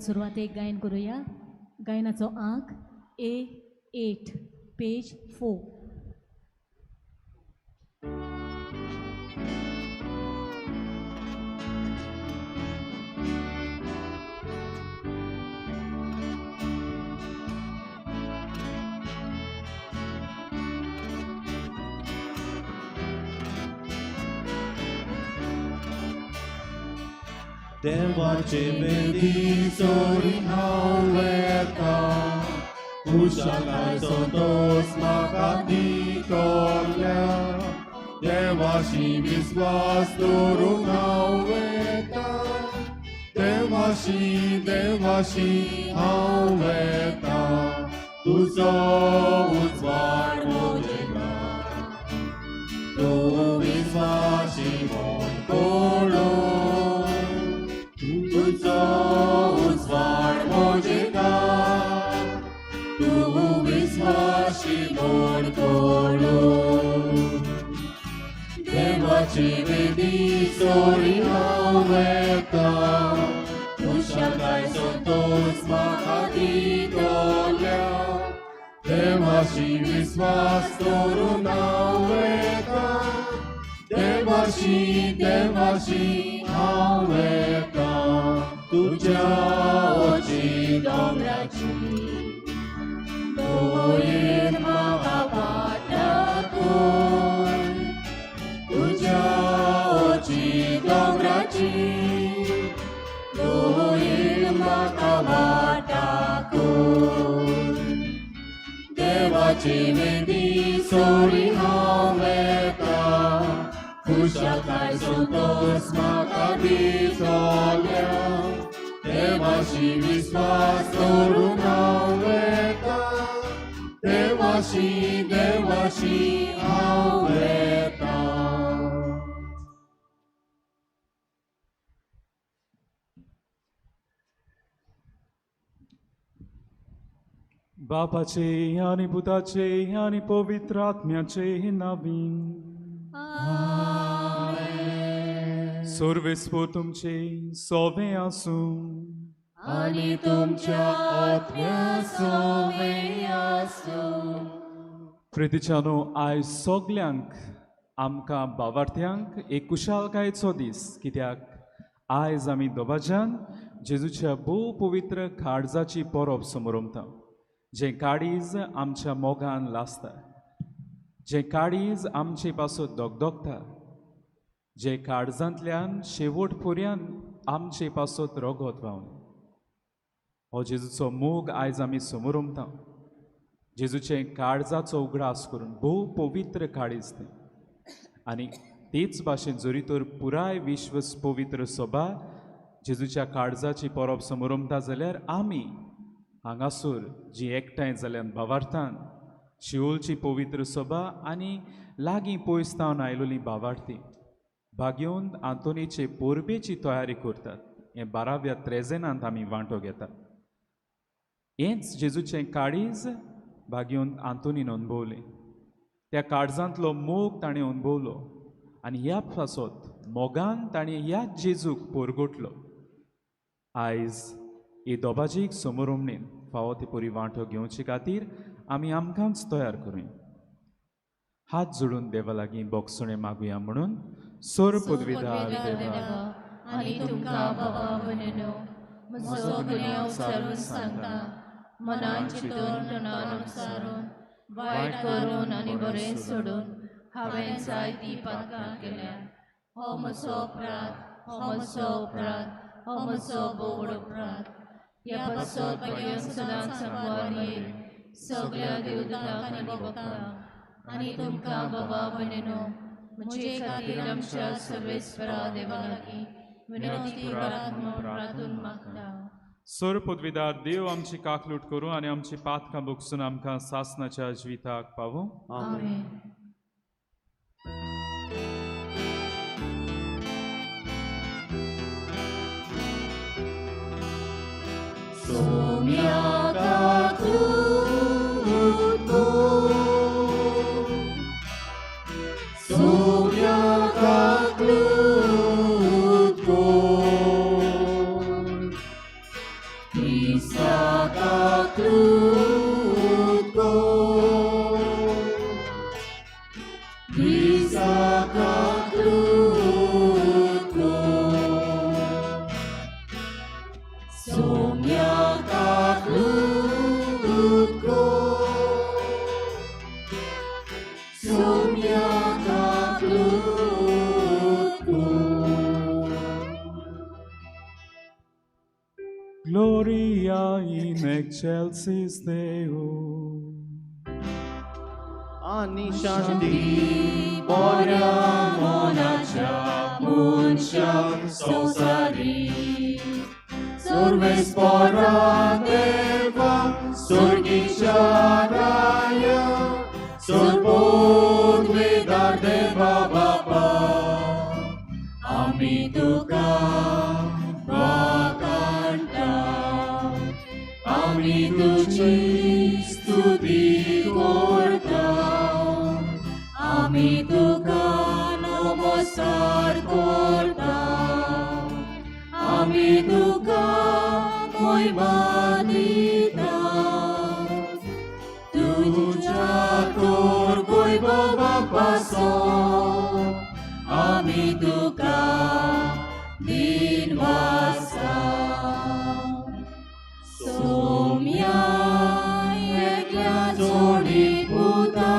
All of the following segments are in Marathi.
सुरवातेक गायन करूया. गायनाचो अंक A8, page 4. Devace bendițori hauleta, ușa-kai sotos makatitolia, Devashi visvas durun hauleta, Devashi hauleta, tu zovut zvar mojega, tu visvashi mon kolo, Tuzo uzvar mojega, tu visvashi mon kolo. Devaci bendițori hauleta, ușa-kai sotos makatitolia, Devashi visvas durun hauleta, Devashi hauleta, tuja oči domrači, dojen mahavatakoj, tuja oči domrači, dojen mahavatakoj. Devaci bendițori hauleta, ușa-kai sotos makatitolia, Devashi visvas durun hauleta, Devashi hauleta. बापाचे आणि पुताचे आणि पवित्र आत्म्याचे नावीन सर्वेस्व तुमचे सोवे आसूं आणि तुमच्या आत्म्यासोवे आसूं. प्रितीच्यानो आयज सगल्यांक आमकां भावार्थ्यांक एक कुशालकायेचो दीस, कित्याक आयज आमी दोबाज्यान जेजूच्या भोव पवित्र काळजाची परब समोरमता, जें काळीज आमच्या मोगान लासता, जें काळीज आमचे पासत दोगदोगता, जे काळजांतल्यान शेवट पर्यंत आमचे पासत रगत व्हांवन हो जेजूचो मोग आयज आमी समोरमता. जेजूचे काळजाचो उगडास करून भोव पवित्र काळीज तें, आनी तेच भाशेन जरी तर पुराय विश्व पवित्र सभा जेजूच्या काळजाची परब समोरमता जाल्यार आमी हांगासर जी एकठांय जाल्यान भावार्थान शिओलची पवित्र सभा आनी लागीं पयसतावन आयलोली भावार्थी भाग्योन आंतोनीचे पोरबेची तयारी करतात. हें 12व्या त्रेजेनांत आमी वांटो घेतात. हेंच जेजूचें काळीज भाग्योन आंतोनीन अनुभवलें. त्या काळजांतलो मोग ताणें अनुभवलो आनी ह्या पासत मोगान ताणें ह्याच जेजूक पोरगोटलो. आयज ही दोबाजीक समोरमणेन फावो ते परी वांटो घेवचे खातीर आमी आमकांच तयार करूया. हात जोडून देवा लागीं बोगसणे मागुया म्हणून सोर पदवीदार देवा आनी तुमकां बाबा बनेनो म्हजो गुन्यांव विचारून सांगता, मनान चिंतून तोंडान उपसारून वायट करून आनी बरें सोडून हांवें जायतीं पातकां केल्यात. हो म्हजो अपराध, हो म्हजो अपराध, हो म्हजो बोड अपराध. ह्या पासत भाग्यान सदांच सांगवार येय सगळ्या देवदूतांक आनी भक्तांक. आनी तुमकां बाबा बनेनो म्हजे खातीर आमच्या सर्वेस्परा देवा लागीं विनंती करात म्हूण प्रार्थून मागता. सोर पदवीदार देव आमची काकलूट करूं आनी आमची पातकां भोगसून आमकां सासणाच्या जिविताक पावूं. आमेन. Somia kakrut ko, Somia kakrut ko, Isaka Klutko Isaka Klutko Somyaka Klutko Somyaka Klutko Gloria in excelsis Deo. आणि शांती बऱ्या मोनाच्या मनशांक संवसारी सर्वेस्परा देवा सर्गीच्या राया सर्वोद्वेदार देवा बापा आमी तुका वाकांता आमी तुझी स्तुती करता आमी तुका नमस्कार करता आमी तुका महिमा दिता तुझ्या तोर वैभवा पासोन आमी तुका दिनवासा सोम्या एकल्या जोडी पुता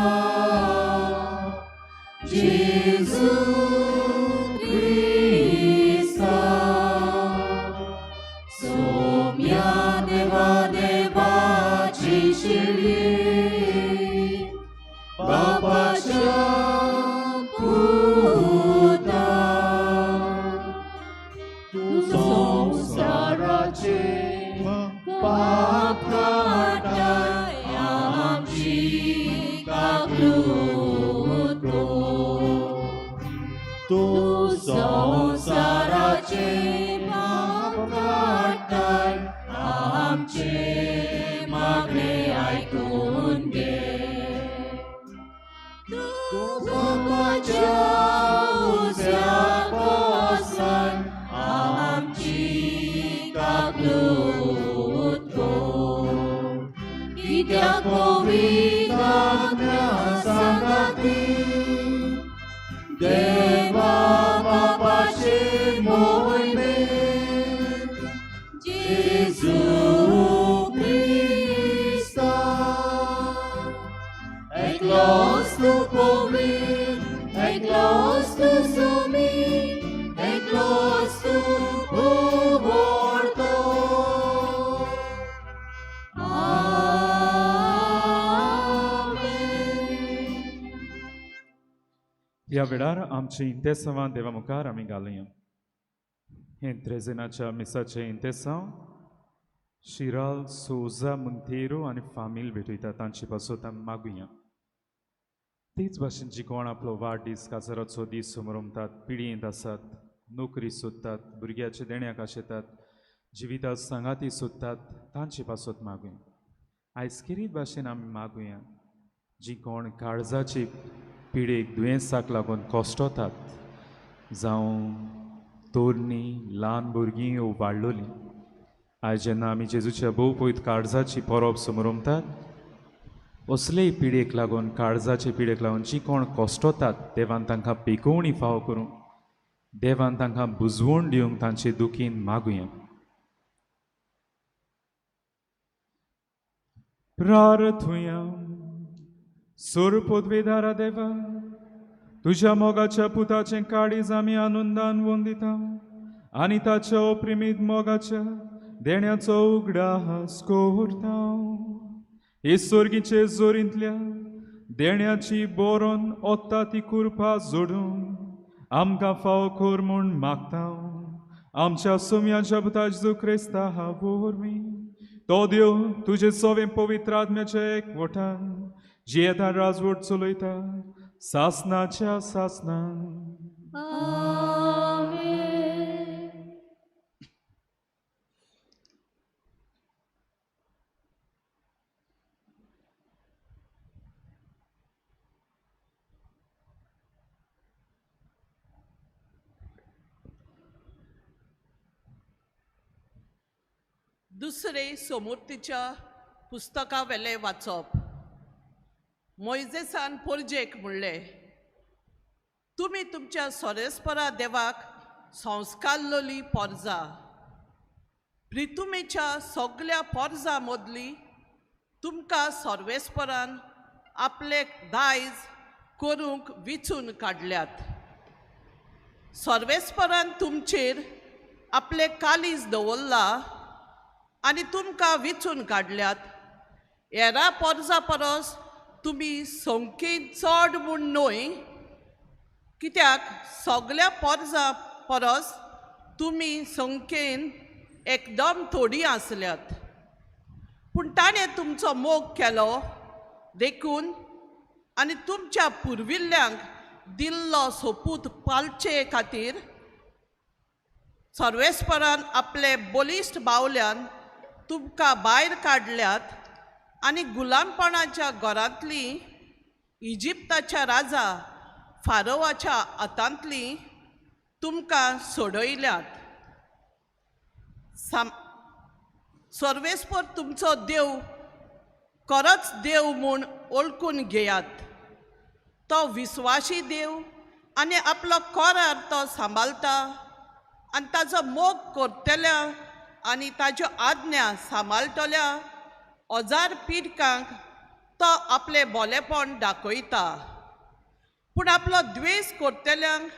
जेजू क्रिस्ता सोम्या देवा देवाची शिडी बापाच्या पुता तू संसाराचे पाप काटाय आमची काकलूतो तू संसाराचे पाप काटाय आमचे मागणे ऐकून घे तू बापाच्या उजव्या बसाय आमची काकलूतो कित्याक पवित्र आज्ञा सांगाती देवा बापाचे मोहिमे जेजू क्रिस्ता एकलोच तू पवित्र एकलोच तू सोमी एकलोच तू उगडतो ह्या वेळार आमची इंतेसांवां देवा मुखार आमी घालुया. हे त्रेजेनाच्या मिसाचें इंतेसांव शिराल सोजा मुंतेरो आनी फामील भेटयता तांची पासून आमी मागुया. तेच भाशेन जी कोण आपलो वाडदीस काजाराचो दीस समोरतात पिडयेंत आसात नोकरी सोदतात भुरग्याचे देण्याक आशेतात जिवितांत संगाती सोदतात तांची पासून मागुया. आयज खेरीत भाशेन आमी मागुया जी कोण काळजाची पिडेक दुयेंसाक लागून कोश्टतात जावं तोरणी ल्हान भुरगीं वो वाडलोलीं आयज जेन्ना आमी जेजूच्या भोव पयत काळजाची परब समोरतात असलेय पिडेक लागून काळजाचे पिडेक लागून जी कोण कोश्टतात देवान तांकां पिकोवणी फाव करूं देवान तांकां बुजवण दिवंक तांचे दुखीन मागुया. प्रार्थुया. सोरपोद्वेदारा देवा तुझ्या मोगाच्या पुताचें काळीज आमी आनंदान वंदिता आनी ताच्या ओप्रिमीत मोगाच्या देण्याचो उगडास कोरता. हे सर्गीचे जोरींतल्या देण्याची बोरोन ओत्ता ती कुरपा जोडून आमकां फाव कोर म्हूण मागता. आमच्या सोम्याच्या पुता जेजू क्रिस्ता हा वरवीं तो देव तुजे सोवें पवित्र आत्म्याच्या एकवटान जियेता राजवट चलयता सासनाच्या सासनान. आमेन. दुसरे सोमुर्तीच्या पुस्तका वेले वाचप. मोइजेसान पोरजेक म्हणले, तुमी तुमच्या सोरेस्परा देवाक संस्कारलोली पोरजां. प्रितुमेच्या सगळ्या पोरजां मदली तुमकां सर्वेस्परान आपले दायज करूंक विचून काडल्यात. सर्वेस्परान तुमचेर आपले कालीज दवरला आनी तुमकां विचून काडल्यात. हेरा पोरजां परस तुमी संख्येन चड म्हूण न्हय, कित्याक सगळ्या पोरजां परस तुमी संख्येन एकदम थोडी आसल्यात. पूण ताणें तुमचो मोग केलो देखून आनी तुमच्या पुर्विल्ल्यांक दिल्लो सोपूत पालचे खातीर सर्वेस्परान आपले बलिश्ट बावल्यान तुमकां भायर काडल्यात आनी गुलामपणाच्या घरांतली इजिप्ताच्या राजा फारोवाच्या हातांतली तुमकां सोडयल्यात. सर्वेस्पर तुमचो देव खरोच देव म्हूण ओळखून घेयात. तो विस्वासी देव आनी आपलो करार तो सांबाळटा आनी ताचो मोग करतल्या आनी ताच्यो आज्ञा सांबाळटल्या हजार पिडकांक तो आपले बोलेपण दाखयता. पूण आपलो द्वेस करतल्यांक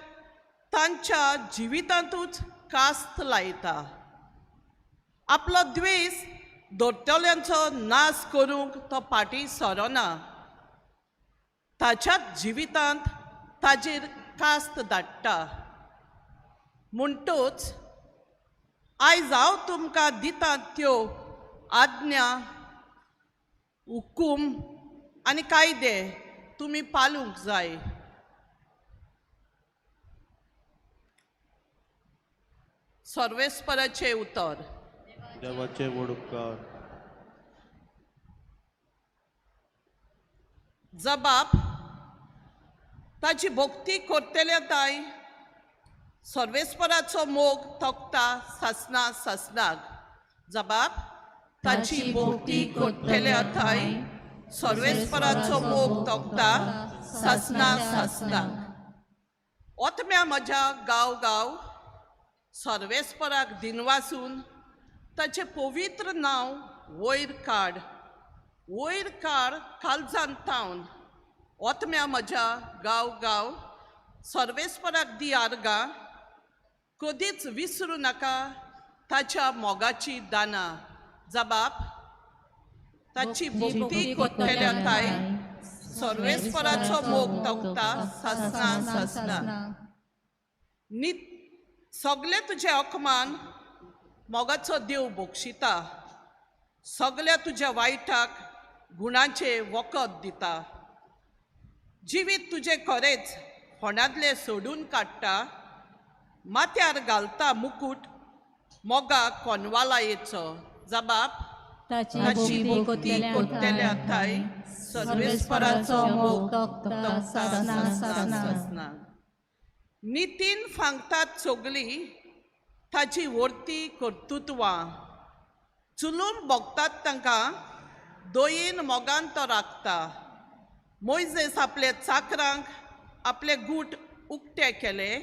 तांच्या जिवितांतूच कास्त लायता. आपलो द्वेस धरतल्यांचो नाश करूंक तो फाटीं सरना. ताच्याच जिवितांत ताजेर कास्त धाडटा. म्हणटूच आयज हांव तुमकां दिता त्यो आज्ञा, हुकूम आनी कायदे तुमी पाळूंक जाय. सर्वेस्पराचें उतर. देवाचे वडुपकार. जबाब. ताची भक्ती करतल्या ताय सर्वेस्पराचो मोग तोखता सासनाक. जबाब. ताची भक्ती करतल्या ताय सर्वेस्पराचो मोग तोखता सासनाक. ओतम्या म्हज्या गांव सर्वेस्पराक दिनवासून ताचें पवित्र नांव वयर काड काळजांत तावन. ओतम्या म्हज्या गांव सर्वेस्पराक दी आर्गां. कधीच विसरूं नाका ताच्या मोगाची दानां. जबाब. ताची भक्ती करतल्या ताय सर्वेस्पराचो मोग तोखता सासनाक. सगळे तुजे अकमान मोगाचो देव बक्षिता. सगळ्या तुज्या वायटाक गुणांचे वखद दिता. जिवीत तुजे खरेंच फोंडांतले सोडून काडटा. माथ्यार घालता मुकुट मोगा कोनवालायेचो. जबाब. ताची भक्ती करतल्या ताय सर्वेस्पराचो मोग तोखता सासनाक. नितीन सांगतात सगळीं ताची वर्ती कर्तुत्वां. चुलून भोगतात तांकां दोयेन मोगान तो राखता. मोइजेस आपले चाकरांक आपले गूट उक्ते केले.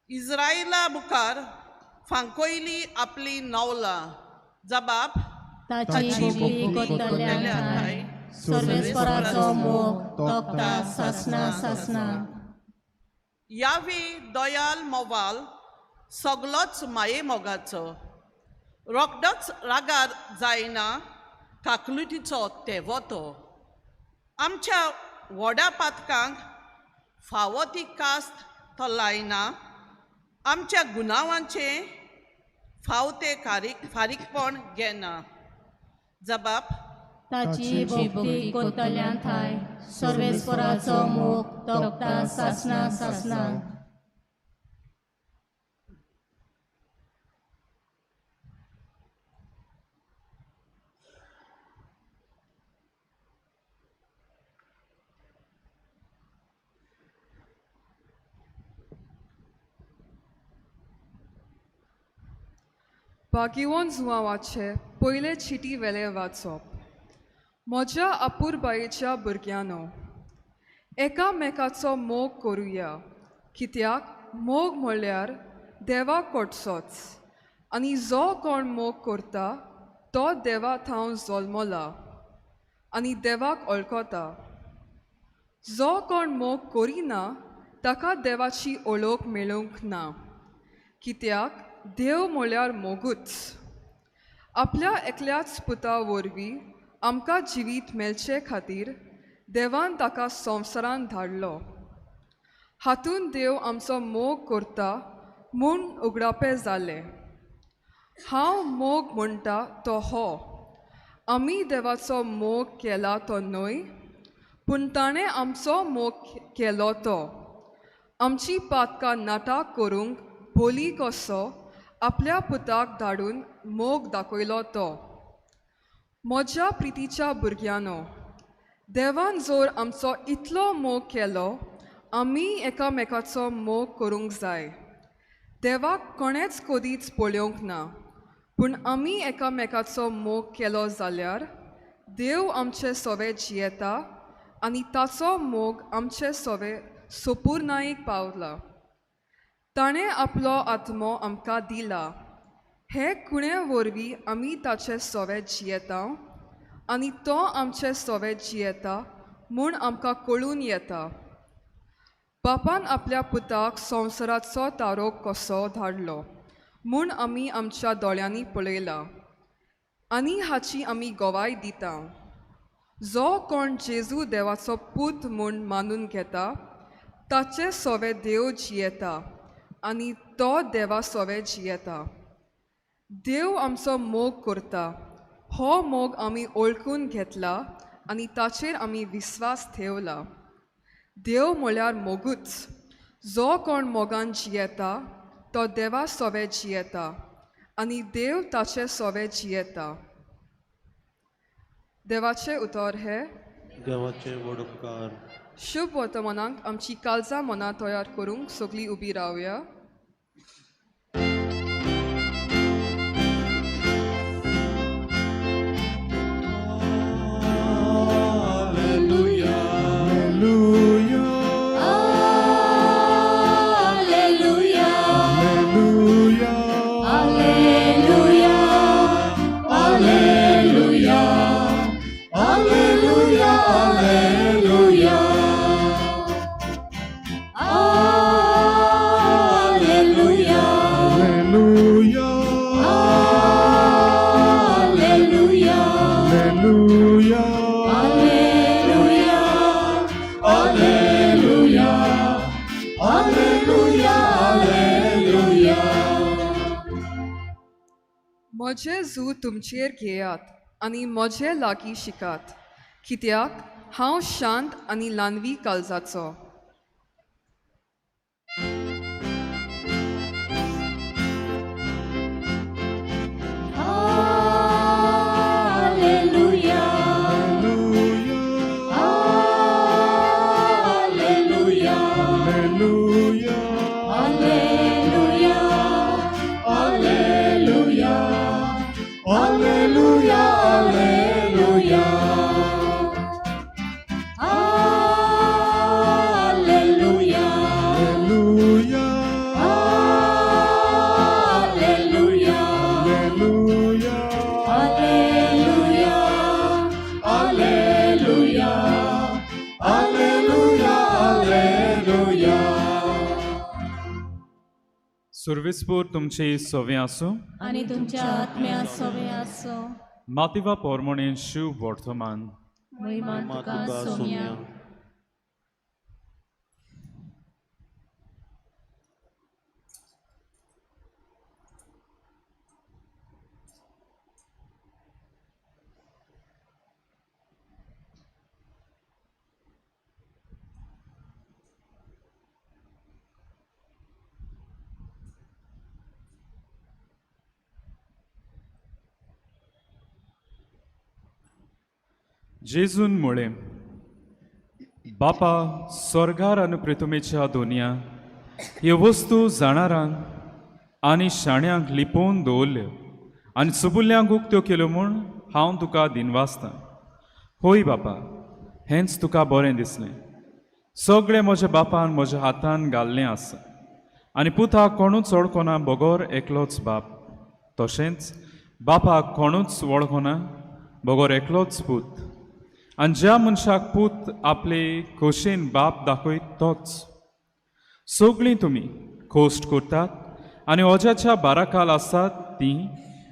इस्रायेला मुखार फांकोयली आपली नवलां. जबाब. ताची भक्ती करतल्या ताय सर्वेस्पराचो मोग तोखता सासनाक. यावे दयाल मोवाल सगलोच माये मोगाचो. रोखडोच रागार जायना काकलुटीचो तेवो तो. आमच्या व्हडा पातकांक फावो ती कास्त तो लायना. आमच्या गुनावांचे फावते फारीकपण घेना. जबाब. ताची भक्ती करतल्या थाय सर्वेस्पराचो मोग तोखता सासनाक. भाग्यवान जुवांवाचे पयले चिटी वेले वाचप. म्हज्या आपुरबायेच्या भुरग्यांनो, एकामेकाचो मोग करुया, कित्याक मोग म्हणल्यार देवाक कोटचोच, आनी जो कोण मोग करता तो देवा थांव जल्मला आनी देवाक वळखता. जो कोण मोग करिना ताका देवाची ओळख मेळूंक ना, कित्याक देव म्हळ्यार मोगूच. आपल्या एकल्याच पुता वरवीं आमकां जिवीत मेळचे खातीर देवान ताका संवसारान धाडलो. हातून देव आमचो मोग करता म्हूण उगडापें जालें. हांव मोग म्हणटा तो हो, आमी देवाचो मोग केला तो न्हय, पूण ताणें आमचो मोग केलो तो. आमची पातकां नाटा करूंक बोली कसो आपल्या पुताक धाडून मोग दाखयलो तो. म्हज्या प्रितीच्या भुरग्यांनो, देवान जोर आमचो इतलो मोग केलो, आमी एकामेकाचो मोग करूंक जाय. देवाक कोणेच कधीच पळोवंक ना, पूण आमी एकामेकाचो मोग केलो जाल्यार देव आमचे सोवे जियेता आनी ताचो मोग आमचे सोवे सोपूर्णायेक पावला. ताणें आपलो आत्मो आमकां दिला. हे कुणे वरवीं आमी ताचे सोवे जियेता आनी तो आमचे सोवे जियेता म्हूण आमकां कळून येता. बापान आपल्या पुताक संवसाराचो तारो कसो धाडलो म्हूण आमी आमच्या दोळ्यांनी पळयला आनी हाची आमी गोवाय दिता. जो कोण जेजू देवाचो पूत म्हूण मानून घेता ताचे सोवे देव जियेता आनी तो देवा सोवे जियेता. देव आमचो मोग करता, हो मोग आमी ओळखून घेतला आनी ताचेर आमी विस्वास ठेवला. देव म्हळ्यार मोगूच. जो कोण मोगान जियेता तो देवा सोवे जियेता आनी देव ताचे सोवे जियेता. देवाचे उतर हे देवाचे व्हड उपकार. शुभ वर्तमानाक आमची काळजां मनां तयार करूंक सगळीं उबी रावया. म्हजे जू तुमचेर घेयात आनी म्हजे लागीं शिकात, कित्याक हांव शांत आनी ल्हानवी काळजाचो. सर्वेस्पोर तुमचे सोवे आसूं आनी तुमच्या आत्म्या सोवे आसो. मातिवा पोरमोणे शुभ वर्तमान. महिमान तुका तुका सोम्या. सोम्या. जेजून मुळे बापा स्वर्गार आनी पृथ्वीच्या दोनया ह्यो वस्तू जाणारांक आनी शाण्यांक लिपोवन दवरल्यो आनी सुबुल्यांक उक्त्यो केल्यो म्हूण हांव तुका दिनवासतां. होय बापा, हेंच तुका बरें दिसलें. सगळें म्हज्या बापान म्हज्या हातान घाल्लें आसा. आनी पुताक कोणूच वळखना बगोर एकलोच बाप. तशेंच बापाक कोणूच वळखना बगोर एकलोच पूत. आनी ज्या मनशाक पूत आपले खोशेन बाप दाखयत तोच. सगळीं तुमी खोस्ट करतात आनी ओज्याच्या बाराकाल आसात तीं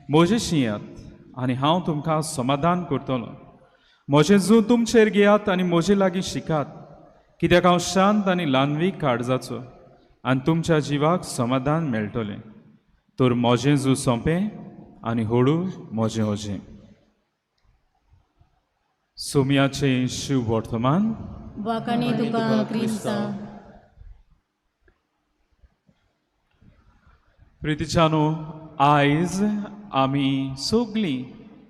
म्हजेशी येयात आनी हांव तुमकां समाधान करतलों. म्हजें जूं तुमचेर घेयात आनी म्हजे लागीं शिकात, कित्याक हांव शांत आनी ल्हानवीक काळजाचो आनी तुमच्या जिवाक समाधान मेळटलें. तर म्हजें जूं सोंपें आनी हळू म्हजें ओजें. सोमयाचें शिव वर्तमान. वाकाणी तुका क्रिस्ता. प्रितीच्यानो, आयज आमी सगळीं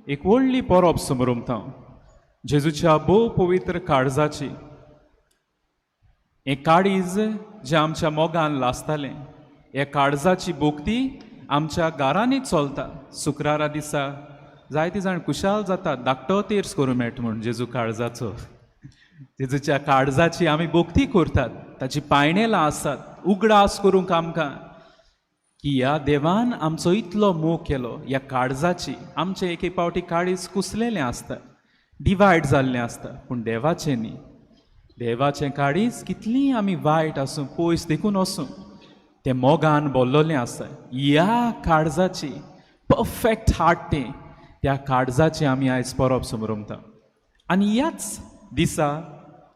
एक व्हडली परब समोरमता जेजूच्या भोव पवित्र काळजाची. हें काळीज जें आमच्या मोगान लासतालें, हे काळजाची बोगती आमच्या घरांनी चलता. शुक्रारा दिसा जायतीं जाण कुशाल जातात, धाकटो तेर्स करूं मेळटा म्हूण जेजू काळजाचो. जेजूच्या काळजाची आमी बोगती करतात, ताची पायणेलां आसात. उगडास करूंक आमकां की ह्या देवान आमचो इतलो मोग केलो. ह्या काळजाची आमचें एक एक पावटी काळीज कुसलेलें आसता, डिवायड जाल्लें आसता, पूण देवाचें न्ही. देवाचें काळीज कितलीं आमी वायट आसूं, पयस देखून वसूं, तें मोगान भरलोलें आसा. ह्या काळजाची परफेक्ट हार्ट तें, त्या काळजाची आमी आयज परब समोरमता. आनी ह्याच दिसा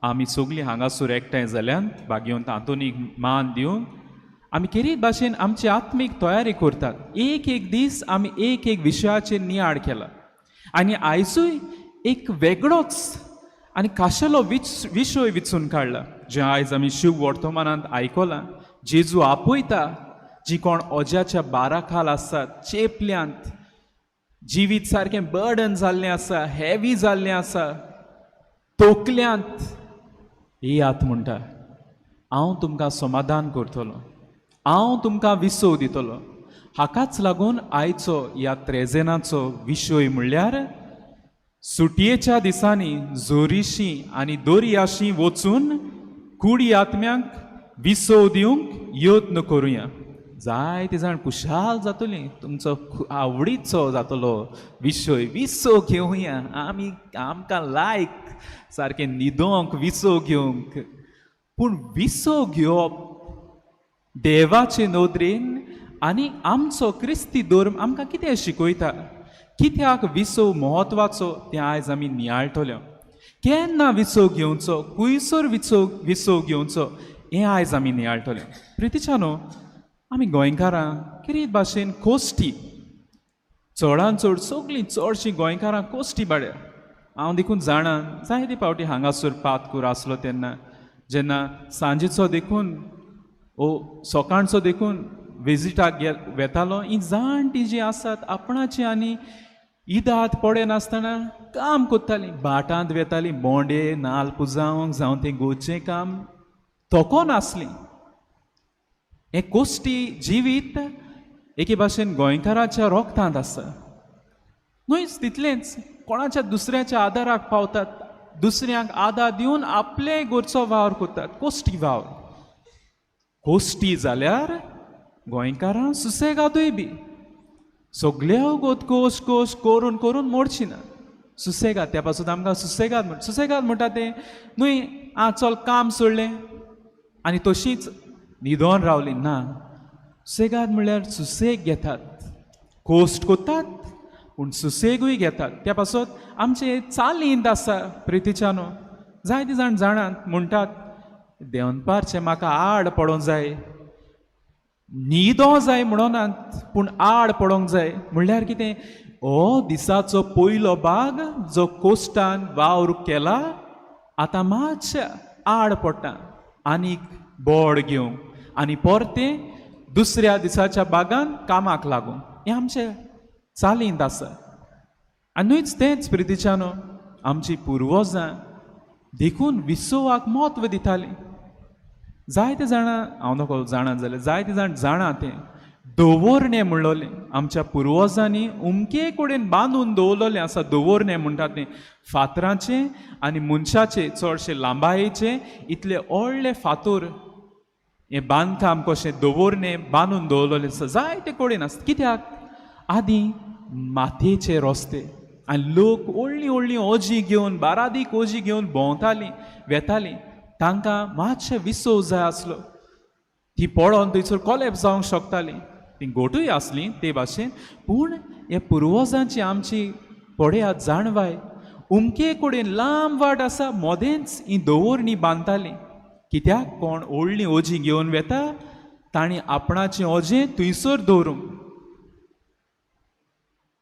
आमी सगळीं हांगासर एकठांय जाल्यांत भाग्यवंत आंतोनीक मान दिवन आमी केरी भाशेन आमची आत्मीक तयारी करतात. एक एक दीस आमी एक एक विशयाचेर नियाळ केला. आनी आयजूय एक वेगळोच आनी खाशेलो विशय विचून काडला, जें आयज आमी शिव वर्तमानांत आयकलां. जेजू आपयता जीं कोण ओज्याच्या बाराखाल आसात, चेपल्यांत, जिवीत सारकें बर्डन जाल्लें आसा, हेवी जाल्लें आसा, तोकल्यांत, येयात म्हणटा. हांव तुमकां समाधान करतलो, हांव तुमकां विसव दितलो. हाकाच लागून आयचो ह्या त्रेजेनाचो विशय म्हणल्यार सुटयेच्या दिसांनी जोरीशीं आनी दोरयाशीं वचून कुडी आत्म्यांक विसव दिवंक यत्न करुया. जायतीं जाण कुशाल जातलीं, तुमचो आवडीचो जातलो विशय. विसव घेवया आमी, आमकां लायक सारकें न्हिदोंक विसव घेवंक. पूण विसव घेवप देवाचे नदरेन आनी आमचो क्रिस्ती धर्म आमकां कितें शिकयता, कित्याक विसव म्हत्वाचो तें आयज आमी नियाळटले. केन्ना विसव घेवचो, खुंयसर विसव घेवचो, हें आयज आमी नियाळटले. प्रितीच्यानो, आमी गोंयकारां कितें भाशेन कोश्टी, चडांत चड सगळीं चडशीं गोंयकारां कोश्टी भाड्या. हांव देखून जाणां जायते फावटी हांगासर पातकूर आसलो तेन्ना, जेन्ना सांजेचो देखून सकाळचो देखून विजिटाक वेतालो, ही जाणटीं जीं आसात आपणाचीं आनी ईदांत पडे नासतना काम कोत्तालीं. भाटांत वेतालीं, बोंडे नाल्ल पुजावंक जावं तें गोंयचें काम तोकोन आसलीं. हें कोश्टी जिवीत एके भाशेन गोंयकाराच्या रोगतांत आसा. न्हूच तितलेंच कोणाच्या दुसऱ्याच्या आदाराक पावतात, दुसऱ्यांक आदार दिवन आपले गोरचो वावर करतात, कोश्टी वावर. कोश्टी जाल्यार गोंयकारां सुसेगादूय बी. सगळ्यो गोश्ट करून करून मोडची ना. सुसेगाद, त्या पासून आमकां सुसेगाद म्हणटा तें न्हय आं चल काम सोडलें आनी तशींच न्हिदोन रावलीं ना. सुसेगाद म्हणल्यार सुसेग घेतात, कोश्ट कोत्तात पूण सुसेगूय घेतात. त्या पासून आमचें चालींत आसा. प्रितीच्यानो, जायतीं जाण जाणात म्हणटात देंवनपारचें म्हाका आड पडोंक जाय, न्हिदो जाय म्हणोनात पूण आड पडोंक जाय. म्हणल्यार कितें, हो दिसाचो पयलो भाग जो कोश्टान वावर केला आतां मातशें आड पडटा आनीक बोड घेवंक आनी परतें दुसऱ्या दिसाच्या भागान कामाक लागूंक. हें आमचें चालींत आसा. आनी न्हूच तेंच प्रितीच्यानो, आमचीं पुर्वजां देखून विसवाक म्हत्व दितालीं. जायते जाणां, हांव नकळो जाणात जाल्यार जायते जाण जाणा तें दवरणे म्हणलोलें आमच्या पुर्वजांनी उमके कडेन बांदून दवरलेलें आसा. दवरणे म्हणटात तें फातराचे आनी मनशाचे चडशे लांबायेचे इतले व्हडले फातर हें बांदकाम कशें दवरणे बांदून दवरलेलें आसा. जायते कडेन आसता. कित्याक आदीं मातयेचे रस्ते आनी लोक व्हडलीं व्हडलीं ओजी घेवन बारादीक ओजी घेवन भोंवतालीं वेतालीं. तांकां मातशें विसव जाय आसलो. ती पडोन थंयसर कॉलेप्स जावंक शकतालीं. ती गोटूय आसलीं ते भाशेन. पूण हे पुर्वजांची आमची पळयात जाणवाय उमके कडेन लांब वाट आसा मोदेंच ही दवरणी बांदतालीं. कित्याक कोण व्हडलीं ओजी घेवन वेता तांणी आपणाचें ओजें थंयसर दवरूंक.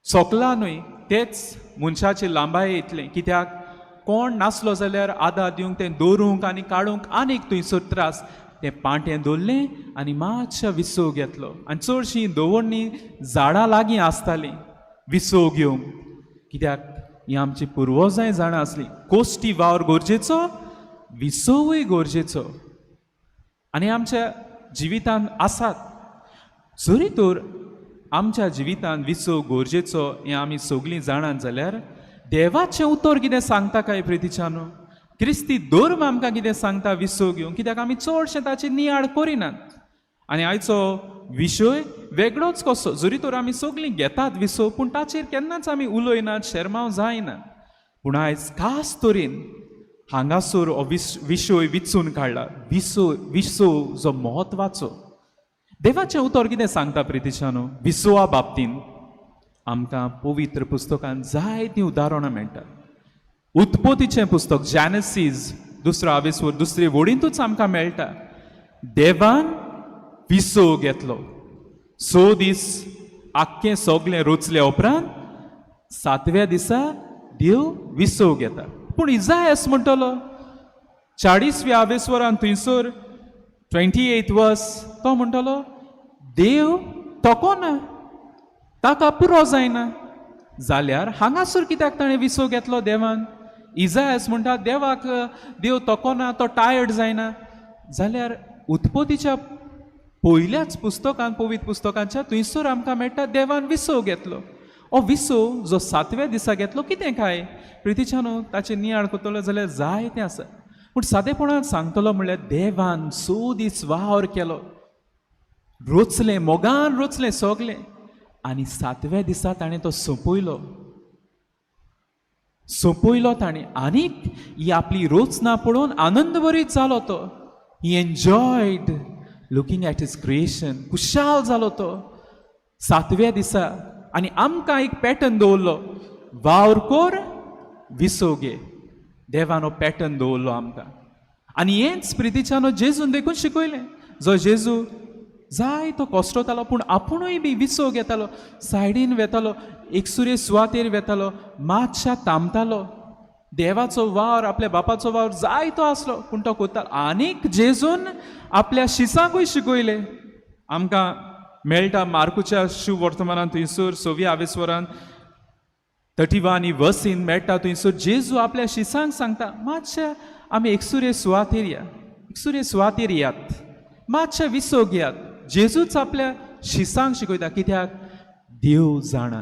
सोकला न्हय तेच मनशाचे लांबाये इतलें. कित्याक कोण नासलो जाल्यार आदार दिवंक तें दवरूंक आनी काडूंक आनीक थंयसर त्रास. तें पाटें दवरलें आनी मातशें विसव घेतलो. आनी चडशीं दवरणी झाडां लागीं आसतालीं विसव घेवंक. कित्याक हीं आमची पुर्वजांय जाणां आसलीं. कोश्टी वावर गरजेचो, विसवूय गरजेचो. आनी आमच्या जिवितांत आसात. जरी तर आमच्या जिवितांत विसव गरजेचो हें आमी सगळीं जाणात जाल्यार देवाचें उतर कितें सांगता काय प्रितीच्यानो? क्रिस्ती धर्म आमकां कितें सांगता विसव घेवंक? कित्याक आमी चडशें ताची नियाळ करिनात. आनी आयचो विशय वेगळोच कसो. जरी तर आमी सगळीं घेतात विसव पूण ताचेर केन्नाच आमी उलयनात, शर्माव जायना. पूण आयज खास तरेन हांगासर हो विशय विचून काडला. विसव जो म्हत्वाचो. देवाचें उतर कितें सांगता प्रितीच्यानो? विसवा बाबतींत आमकां पवित्र पुस्तकांत जायतीं उदाहरणां मेळटात. उत्पत्तीचें पुस्तक जॅनसीस दुसरे वडींतूच आमकां मेळटा. देवान विसव घेतलो. 6 दीस आख्खें सगळें रचले उपरांत 7व्या दिसा देव विसव घेता. पूण इजायास म्हणटलो 40व्या आवेस्वरान थंयसर 28th वर्स तो म्हणटलो देव तोकोना, ताका पुरो जायना. जाल्यार हांगासर कित्याक ताणें विसव घेतलो देवान? इजायास म्हणटा देवाक देव तोकोना, तो टायर्ड जायना. जाल्यार उत्पत्तीच्या पयल्याच पुस्तकांत पवित्र पुस्तकांच्या थंयसर आमकां मेळटा देवान विसव घेतलो. हो विसव जो 7व्या दिसा घेतलो कितें काय प्रितीच्यानो? ताचे नियाळ कोतलो जाल्यार जायतें आसा. पूण सादेपणान सांगतलो म्हणल्यार देवान 6 दीस वावर केलो, रोचलें मोगान रोचलें सगलें. आनी 7व्या दिसा ताणें तो सोंपयलो ताणें. आनीक ही आपली रोचना पळोवन आनंद भरीत जालो तो. He enjoyed looking at his creation. खुशाल जालो तो 7व्या दिसा. आनी आमकां एक पॅटर्न दवरलो, वावर कर विसव घे. देवान हो पॅटर्न दवरलो आमकां. आनी हेंच प्रितीच्यानो जेजून देखून शिकयलें. जो जेजू जायतो कोश्टतालो पूण आपुणूय बी विसव घेतालो, सायडीन वेतालो, एकसुरे सुवातेर वेतालो, मातशा थांबतालो. देवाचो वावर आपल्या बापाचो वावर जायतो आसलो पूण तो कोत्तालो. आनीक जेजून आपल्या शिसांकूय शिकयलें. आमकां मेळटा मार्कूच्या शुभ वर्तमानांत थंयसर 6व्या आवेस्वरान 31 वर्सीन मेळटा. थंयसर जेजू आपल्या शिसांक सांगता मातशें आमी एकसुरे सुवातेर यात, मातशें विसव घेयात. जेजूच आपल्या शिसांक शिकयता. कित्याक देव जाणा.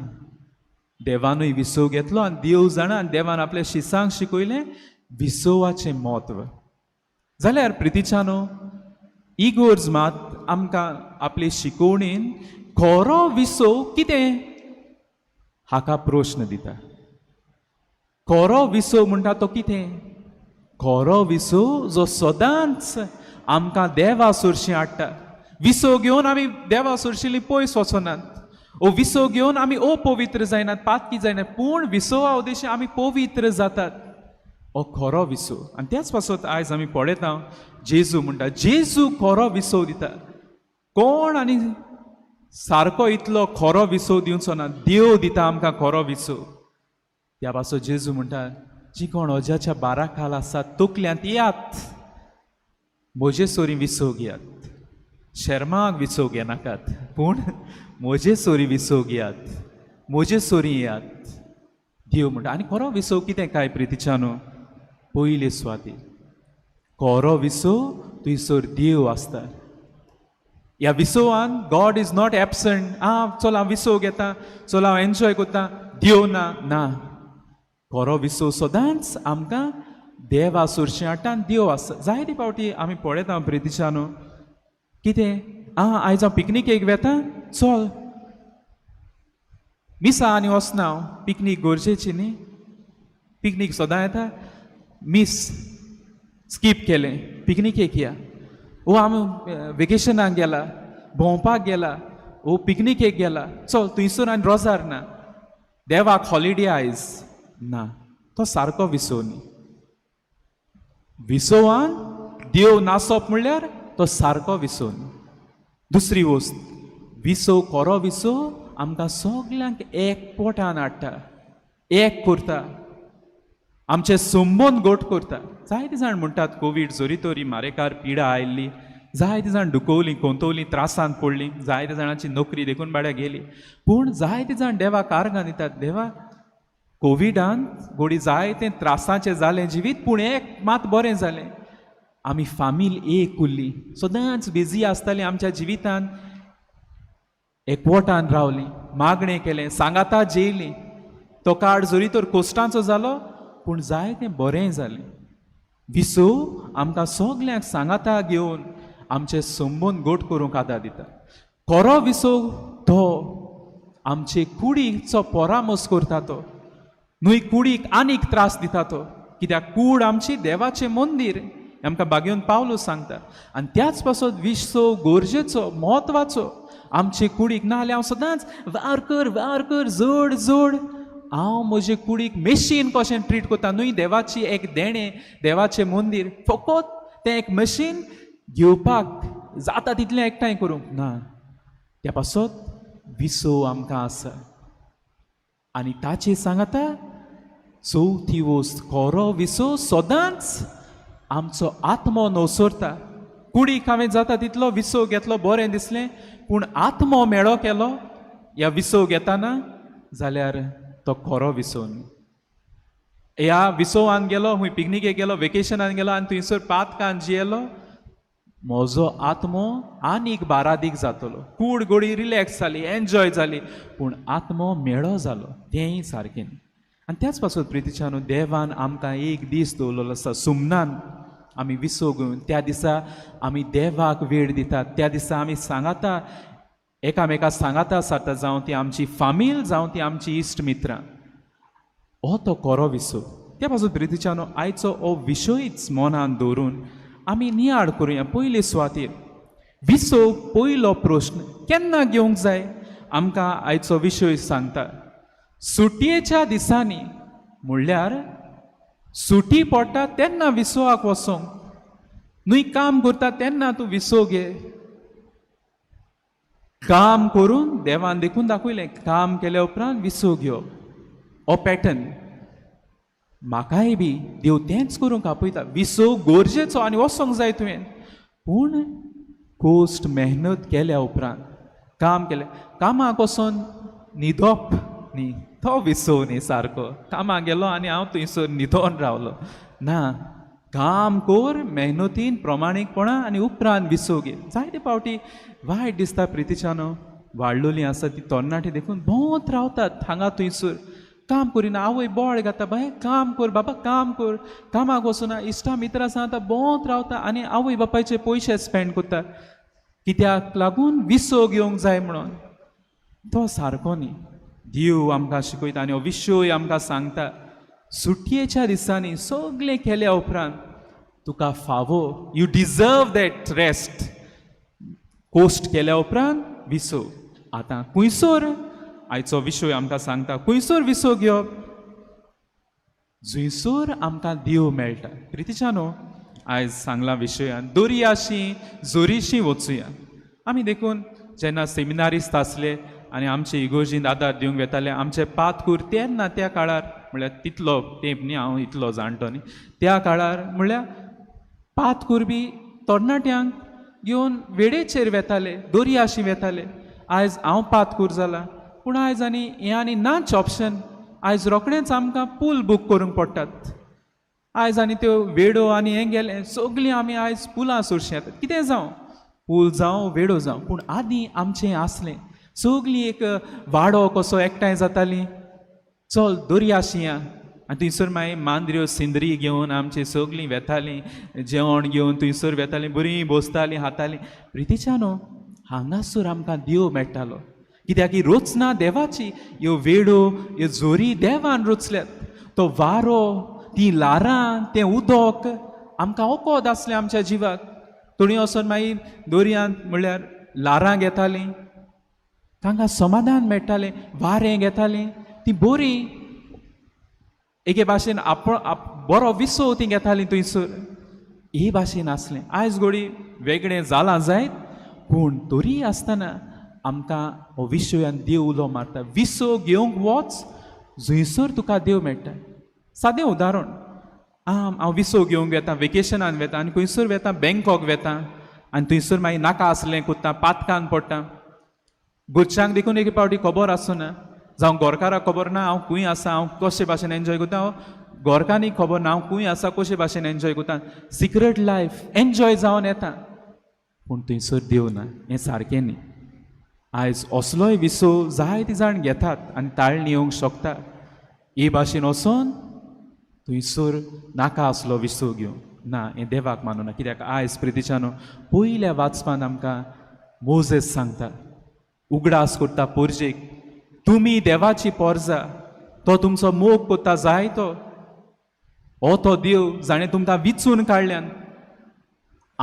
देवानूय विसव घेतलो आनी देव जाणा. आनी देवान आपल्या शिसांक शिकयलें विसवाचें म्हत्व. जाल्यार प्रितीच्यानो ही गरज मात आमकां आपले शिकोवणेन खरो विसव कितें हाका प्रश्न दिता. खरो विसव म्हणटा तो कितें? खरो विसव जो सदांच आमकां देवा सुरशीं हाडटा. विसव घेवन आमी देवा सुरशिल्लीं पयस वचनात. ओ विसव घेवन आमी अपवित्र जायनात, पातकी जायनात. पूण विसवा उद्देशी आमी पवित्र जातात. हो खरो विसव. आनी त्याच पासत आयज आमी पळयता जेजू म्हणटा जेजू खरो विसव दिता. कोण आनी सारको इतलो खरो विसव दिवचो ना. देव दिता आमकां खरो विसव. त्या पासत जेजू म्हणटा जी कोण अजाच्या 12 काल आसात तकल्यांत येयात, म्हजे सोरी विसव घेयात. शर्माक विसव घेनाकात पूण म्हजे सोरी विसव घेयात, म्हजे सोरी येयात. देव म्हणटा. आनी खरो विसव कितें काय प्रितीच्यानो? पयले सुवातेर खरो विसव थंयसर देव आसता. ह्या विसोवान गॉड इज नॉट एबसंट चल हांव विसव घेता चल हांव एन्जॉय करता देव ना ना खरो विसव सदांच आमकां देवा सुरशें देव आसा जायते फावटी आमी पळयता प्रितीच्यान कितें आयज हांव पिकनिकेक वेता चल मिसा आनी वचना हांव पिकनीक गरजेची न्ही पिकनीक सदां येता मिस स्कीप केलें पिकनिकेक या ओ आमी वेकेशनाक गेला भोंवपाक गेला ओ पिकनिकेक गेला चल थंयसर आनी रोजार ना देवाक हॉलिडे आयज ना तो सारको विसव न्ही विसवान देव नासप म्हणल्यार तो सारको विसव न्ही दुसरी वस्त विसव खरो विसव आमकां सगल्यांक एकपोटान हाडटा एक करता आमचे संबंद गोट करता जायते जाण म्हणटात कोवीड जोरी तोरी मारेकार पिडा आयिल्ली जायते जाण दुखोवली कोंतवली त्रासांत पडलीं जायते जाणांची नोकरी देखून भाड्या गेली पूण जायते जाण देवाक आर्गां दितात देवा कोविडान गोडी जायते त्रासाचें जालें जिवीत पूण एक मात बरें जालें आमी फामील एक उरली सदांच बिजी आसतालीं आमच्या जिवितांत एकवटान रावलीं मागणें केलें सांगाता जेयलीं तो काळ जोरी तर कोश्टांचो जालो पूण जायतें बरें जालें विसव आमकां सगल्यांक सांगाता घेवन आमचे संबंद गोट करूंक आदार दिता खरो विसव तो आमचे कुडीचो परामोस करता तो न्हय कुडीक आनीक त्रास दिता तो कित्याक कूड आमची देवाचें मंदीर आमकां बागेवन पावलो सांगता आनी त्याच पासून विसव गरजेचो म्हत्वाचो आमचे कुडीक ना जाल्यार हांव सदांच वार कर जोड जोड हांव म्हजे कुडीक मेशीन कशें ट्रीट करता न्हय देवाची एक देणें देवाचें मंदीर फकत तें एक मशीन घेवपाक जाता तितलें एकठांय करूंक ना त्या पासत विसव आमकां आसा आनी ताची सांगाता चवथी वस्त खरो विसव सदांच आमचो आत्मो नवसरता कुडीक हांवें जाता तितलो विसव घेतलो बरें दिसलें पूण आत्मो मेळो केलो ह्या विसव घेताना जाल्यार तो खरो विसव न्ही ह्या विसवान गेलो खूंय पिकनिकेक गेलो वेकेशनान गेलो आनी थंयसर पातकान जियेलो म्हजो आत्मो आनीक बारादीक जातलो कूड गोडी रिलॅक्स जाली एन्जॉय जाली पूण आत्मो मेळो जालो तेंय सारकें न्ही आनी त्याच पासून प्रितीच्यान देवान आमकां एक दीस दवरलेलो आसा सुमनान आमी विसव घेवन त्या दिसा आमी देवाक वेळ दितात त्या दिसा आमी सांगाता एकामेकाक सांगाता सारता जावं ती आमची फामील जावं ती आमची इश्ट मित्रां हो तो खरो विसव त्या पासून प्रितीच्यान आयचो हो विशयच मनान दवरून आमी नियाळ करुया पयले सुवातेर विसव पयलो प्रश्न केन्ना घेवंक जाय आमकां आयचो विशय सांगता सुटयेच्या दिसांनी म्हणल्यार सुटी पडटा तेन्ना विसवाक वचोंक न्हय काम करता तेन्ना तूं विसव घे काम करून देवान देखून दाखयलें काम केल्या उपरांत विसव घेवप हो पॅटर्न म्हाकाय बी देव तेंच करूंक आपयता विसव गरजेचो आनी वचोंक जाय तुवें पूण कोस्ट मेहनत केल्या उपरांत काम केलें कामाक वचोन न्हिदप न्ही तो विसव न्ही सारको कामाक गेलो आनी हांव थंयसर न्हिदोन रावलो ना काम कर मेहनतीन प्रमाणीकपणा आनी उपरांत विसव घे जायते फावटी वायट दिसता प्रितीच्यान वाडलोलीं आसा ती तरणाटी देखून भोंवत रावतात हांगा थंयसर काम करिना आवय बोवाळ घाता बाय काम कर बाबा काम कर कामाक वचना इश्टा मित्रां सांगता भोंवत रावता आनी आवय बापायचे पयशे स्पेंड करता कित्याक लागून विसव घेवंक जाय म्हणून तो सारको न्ही देव आमकां शिकयता आनी हो विशय आमकां सांगता सुटयेच्या दिसांनी सगळें केल्या उपरांत तुका फावो यू डिजर्व दॅट रेस्ट कोस्ट केल्या उपरांत विसव आतां खंयसर आयचो विशय आमकां सांगता खंयसर विसव घेवप जंयसर आमकां देव मेळटा प्रितीच्यान आयज सांगला विशयान दर्याशी जोरीशी वचुया आमी देखून जेन्ना सेमिनारिस्ट आसले आनी आमचे इगोर्जींत आदार दिवंक वेताले आमचे पातकूर तेन्ना त्या काळार म्हळ्यार तितलो तेंप न्ही हांव इतलो जाणटो न्ही त्या काळार म्हळ्यार पातकूर बी तरणाट्यांक घेवन वेळेचेर वेताले दर्याशी वेताले आयज हांव पातकूर जाला पूण आयज आनी हें आनी नाच ऑप्शन आयज रोखडेंच आमकां पूल बूक करूंक पडटात आयज आनी त्यो वेडो आनी हें गेले सगलीं आमी आयज पुलां सोरशीं येतात कितें जावं पूल जावं वेडो जावं पूण आदीं आमचें आसलें सगळीं एक वाडो कसो एकठांय जाताली चल दर्याशी या आनी थंयसर मागीर मांद्र्यो सिंदरी घेवन आमचीं सगळीं वेतालीं जेवण घेवन थंयसर वेतालीं बरीं बसतालीं हातालीं प्रितीच्यानो हांगासर आमकां देव मेळटालो कित्याक ही रचना देवाची ह्यो वेडो ह्यो जोरी देवान रचल्यात तो वारो ती लारां तें उदक आमकां ओकोद आसलें आमच्या जिवाक थोडीं वचोन मागीर दर्यांत म्हणल्यार लारां घेतालीं तांकां समाधान मेळटालें वारें घेतालीं ती बरी एके भाशेन बरो विसव ती घेतालीं थंयसर हे भाशेन आसलें आयज घोडी वेगळें जालां जायत पूण तरी आसतना आमकां हो विशयान देव उलो मारता विसव घेवंक वच जंयसर तुका देव मेळटा सादें उदाहरण हांव विसव घेवंक वेता वेकेशनान वेता आनी खंयसर वेता बँकॉक वेता आनी थंयसर मागीर नाका आसलें कुत्ता पातकान पडटा घरच्यांक देखून एक पावटी खबर आसना जावं गोरकाराक खबर ना हांव खंय आसा हांव कशे भाशेन एन्जॉय करता गोरकांनी खबर ना हांव खंय आसा कशे भाशेन एन्जॉय करता सिक्रेट लायफ एन्जॉय जावन येता पूण थंयसर देव ना हें सारकें न्ही आयज असलोय विसव जायते जाण घेतात आनी ताळणी येवंक शकता हे भाशेन वचोन थंयसर नाका आसलो विसव घेवंक ना हें देवाक मानूना कित्याक आयज प्रितीच्यानो पयल्या वाचपान आमकां मोजेस सांगता उगडास करता पोरजेक तुमी देवाची पोरजा तो तुमचो मोग कोत्ता जाय तो हो तो देव जाणें तुमकां विचून काडल्यान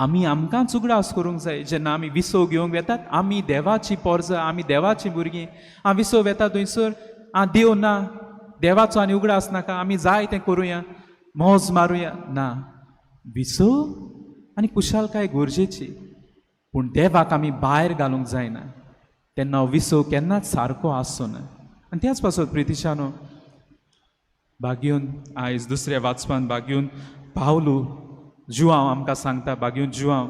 आमी आमकांच उगडास करूंक जाय जेन्ना आमी विसव घेवंक वेतात आमी देवाची पोरजा आमी देवाची भुरगीं हांव विसव वेता थंयसर देव ना देवाचो आनी उगडास नाका आमी जाय तें करुया मोज मारुया ना विसव आनी कुशालकाय गरजेची पूण देवाक आमी भायर घालूंक जायना तेन्ना विसव केन्नाच सारको आसचो ना आनी त्याच पासत प्रितीच्यानो बागेवन आयज दुसऱ्या वाचपान बागेवन पावलू जुवांव आमकां सांगता बागेवन जुवांव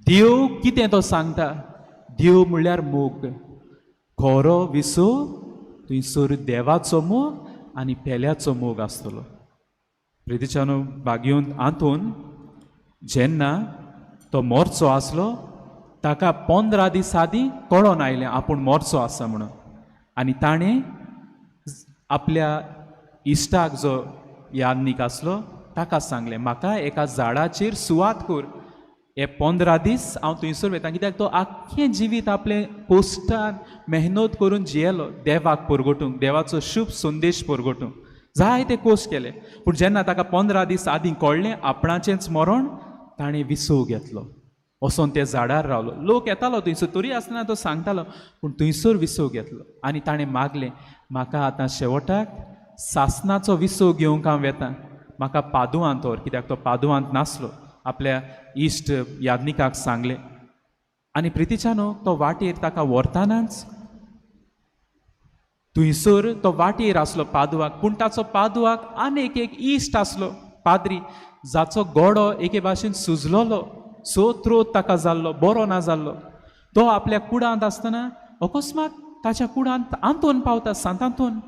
देव कितें तो सांगता देव म्हणल्यार मोग खरो विसव थंयसर देवाचो मोग आनी पेल्याचो मोग आसतलो प्रितीच्यानो बागेवन आंतून जेन्ना तो मोरचो आसलो ताका 15 दीस आदीं कळोन आयलें आपूण मोरचो आसा म्हणून आनी ताणें आपल्या इश्टाक जो यादनीक आसलो ताका सांगलें म्हाका एका झाडाचेर सुवात कर हे 15 दीस हांव थंयसर वयता कित्याक तो आख्खें जिवीत आपलें पोस्टान मेहनत करून जियेलो देवाक परगटूंक देवाचो शुभ संदेश परगटूंक जाय ते कोस्ट केले पूण जेन्ना ताका 15 दीस आदीं कळ्ळें आपणाचेंच मरण ताणें विसव घेतलो वचोन त्या झाडार रावलो लोक येतालो थंयसर तरी आसतना तो सांगतालो पूण थंयसर विसव घेतलो आनी ताणें मागलें म्हाका आतां शेवटाक सासणाचो विसव घेवंक हांव वेतां म्हाका पादुवांत व्हर कित्याक तो पादुवांत नासलो आपल्या इश्ट यादनिकाक सांगलें आनी प्रितीच्यानो तो वाटेर ताका व्हरतानाच थंयसर तो वाटेर आसलो पादुवाक पूण ताचो पादुवाक आनी एक इश्ट आसलो पाद्री जाचो गोडो एके भाशेन सुजलोलो सो त्रोत ताका जाल्लो बरो ना जाल्लो तो आपल्या कुडांत आसतना अकस्मात ताच्या कुडांत आंतोन पावता सांतांतोन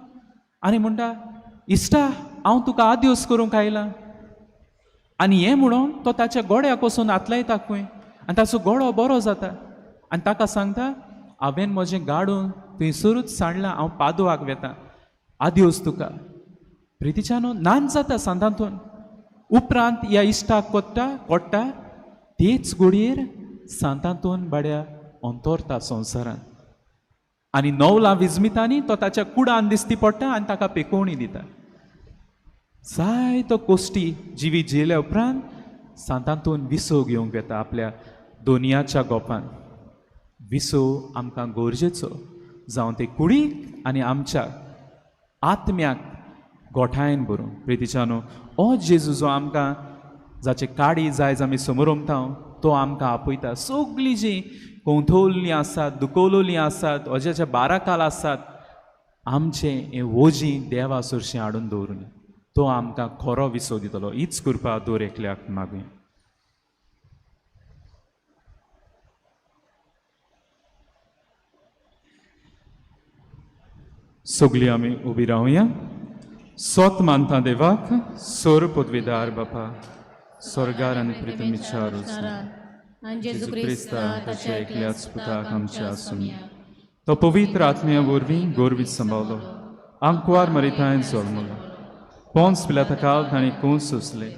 आनी म्हणटा इश्टा हांव तुका आदिवस करूंक आयलां आनी हें म्हणून तो ताच्या गोड्याक वचून आतलायता खंय आनी ताचो गोडो बरो जाता आनी ताका सांगता हांवें म्हजें गाडून थंयसरूच सांडलां हांव पादुवाक वेतां आदिवस तुका प्रितीच्यानो नाच जाता सांतांतून उपरांत ह्या इश्टाक कोट्टा तेच घडयेर सांतांतून बाड्या अंतरता संवसारांत आनी 9 विजमितांनी तो ताच्या कुडान दिसती पडटा आनी ताका पेकोवणी दिता जायतो कोश्टी जिवी जियेल्या उपरांत सांतांतून विसव घेवंक येता आपल्या दोनयाच्या गोपान विसव आमकां गरजेचो जावं ते कुडीक आनी आमच्या आत्म्याक गोठायन भरून प्रितीच्यानो हो जेजू जो आमकां जाचे काडी जायज आमी समोर उमतांव तो आमकां आपयता सगळीं जीं कोंथोवलीं आसात दुखोवलोलीं आसात अजाच्या बाराकाल आसात आमचें हें वोजीं देवा सुरशें हाडून दवरून तो आमकां खरो विसव दितलो हीच कृपा दोर एकल्याक मागुया सगळीं आमी उबी रावया सोत मानता देवाक सोर पदवीदार बापा स्वर्गार आनी प्रितमीच्या आनी जेजू क्रिस्ता ताच्या एकल्याच पुताक आमच्या सुमया तो पवित्र आत्म्या वरवीं गोरवीत सांबाळलो आंकवार मरितायन जल्मलो पोंस पिलाता काल तांणी कोंस सोंसले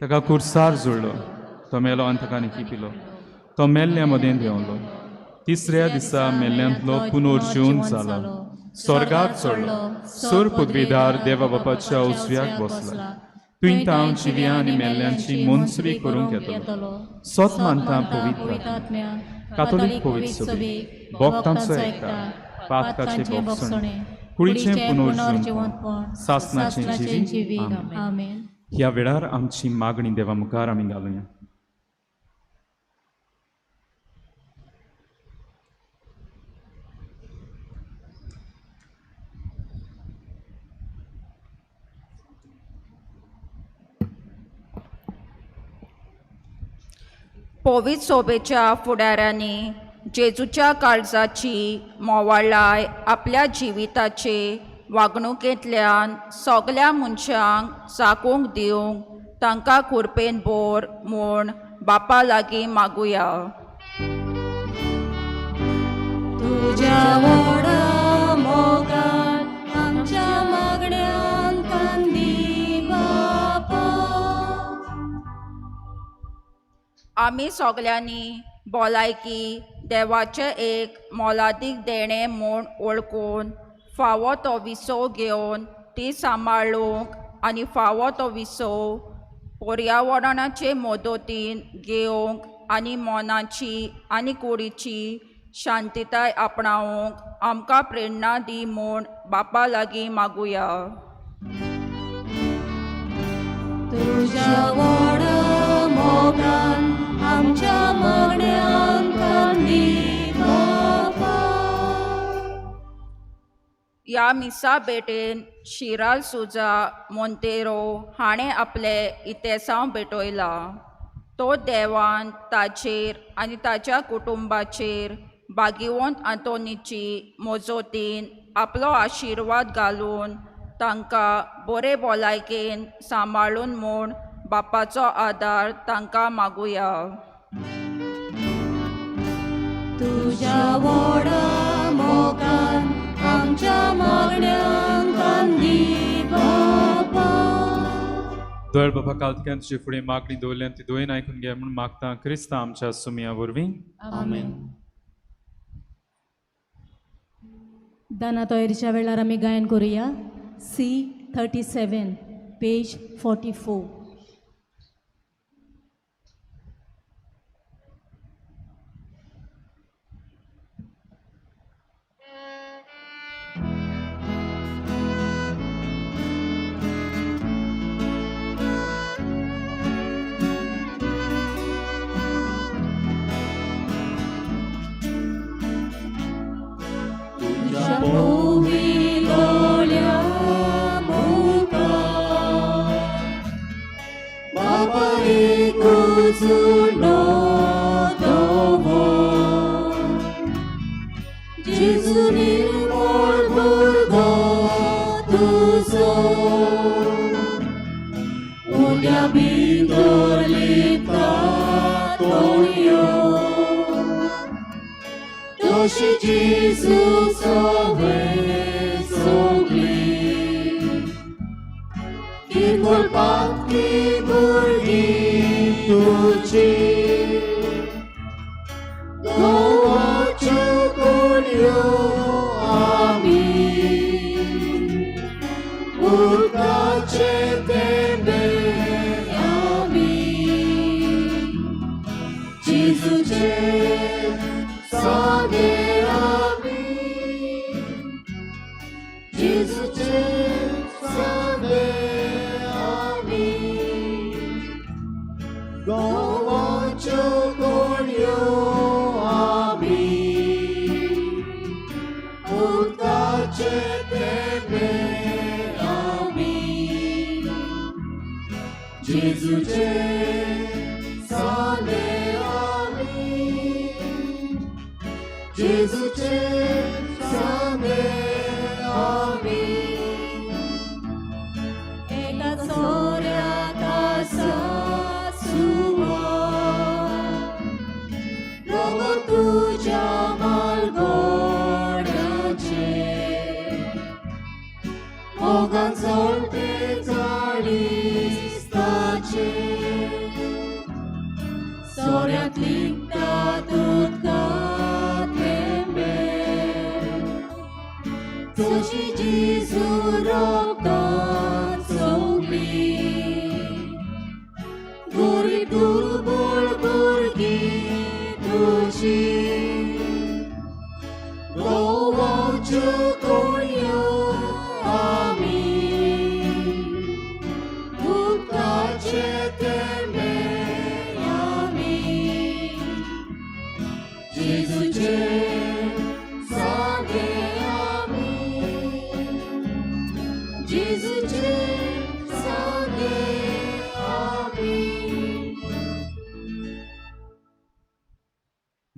ताका कुर्सार जुळलो तो मेलो आनी ताका निकिपिलो तो मेल्ल्या मदें देंवलो तिसऱ्या दिसा मेल्ल्यांतलो पुनर्जीवन जालो स्वर्गाक चडलो सूर पदवीदार देवा बापाच्या उजव्याक बसला तुवें हांव जिव्या आनी मेल्ल्यांची मोनसुरी करूंक येतलो सोत मानता पवित्र आत्म्या कातोलीक पवित्र सभे भोगतांचो एकता पातकाचे भोगसणे कुडीचें पुनर्जीवनपण सासणाचें जिवीक आमेन ह्या वेळार आमची मागणी देवा मुखार आमी घालुया पवित्र सोबेच्या फुडाऱ्यांनी जेजूच्या काळजाची मोवाळाय आपल्या जिविताचे वागणुकेंतल्यान सगल्या मनशांक साकूंक दिवंक तांकां कुरपेन बोर म्हूण बापा लागीं मागुया तुज्या व्हडा मोगान आमच्या मागण्यांक कांदी बापा आमी सगल्यांनी भलायकी देवाचें एक मोलादीक देणें म्हूण वळखून फावो तो विसव घेवन ती सांबाळूंक आनी फावो तो विसव पर्यावरणाचे मदतीन घेवंक आनी मनाची आनी कुडीची शांतीताय आपणावंक आमकां प्रेरणा दी म्हूण बापा लागीं मागुया तुज्या व्हडा मोगान आमच्या मागण्यांक कांदी बापा ह्या मिसा भेटेन शिराल सुजा मोंतेरो हाणें आपले इतेसांव भेटयला तो देवान ताचेर आनी ताच्या कुटुंबाचेर भागिवंत आंतोनीची मोजोतीन आपलो आशिर्वाद घालून तांकां बरे भलायकेन सांबाळून म्हूण बापाचो आदार तांकां मागुया तुज्या व्हडा मोगान आमच्या मागण्यांक कांदी बापा दळ बाबा कालत्यान तुजे फुडें मागणी दवरल्यान ती दोयन आयकून घे म्हूण मागता क्रिस्ता आमच्या सुमया वरवीं आमेन दाना तयारीच्या वेळार आमी गायन करुया C37 पेज 44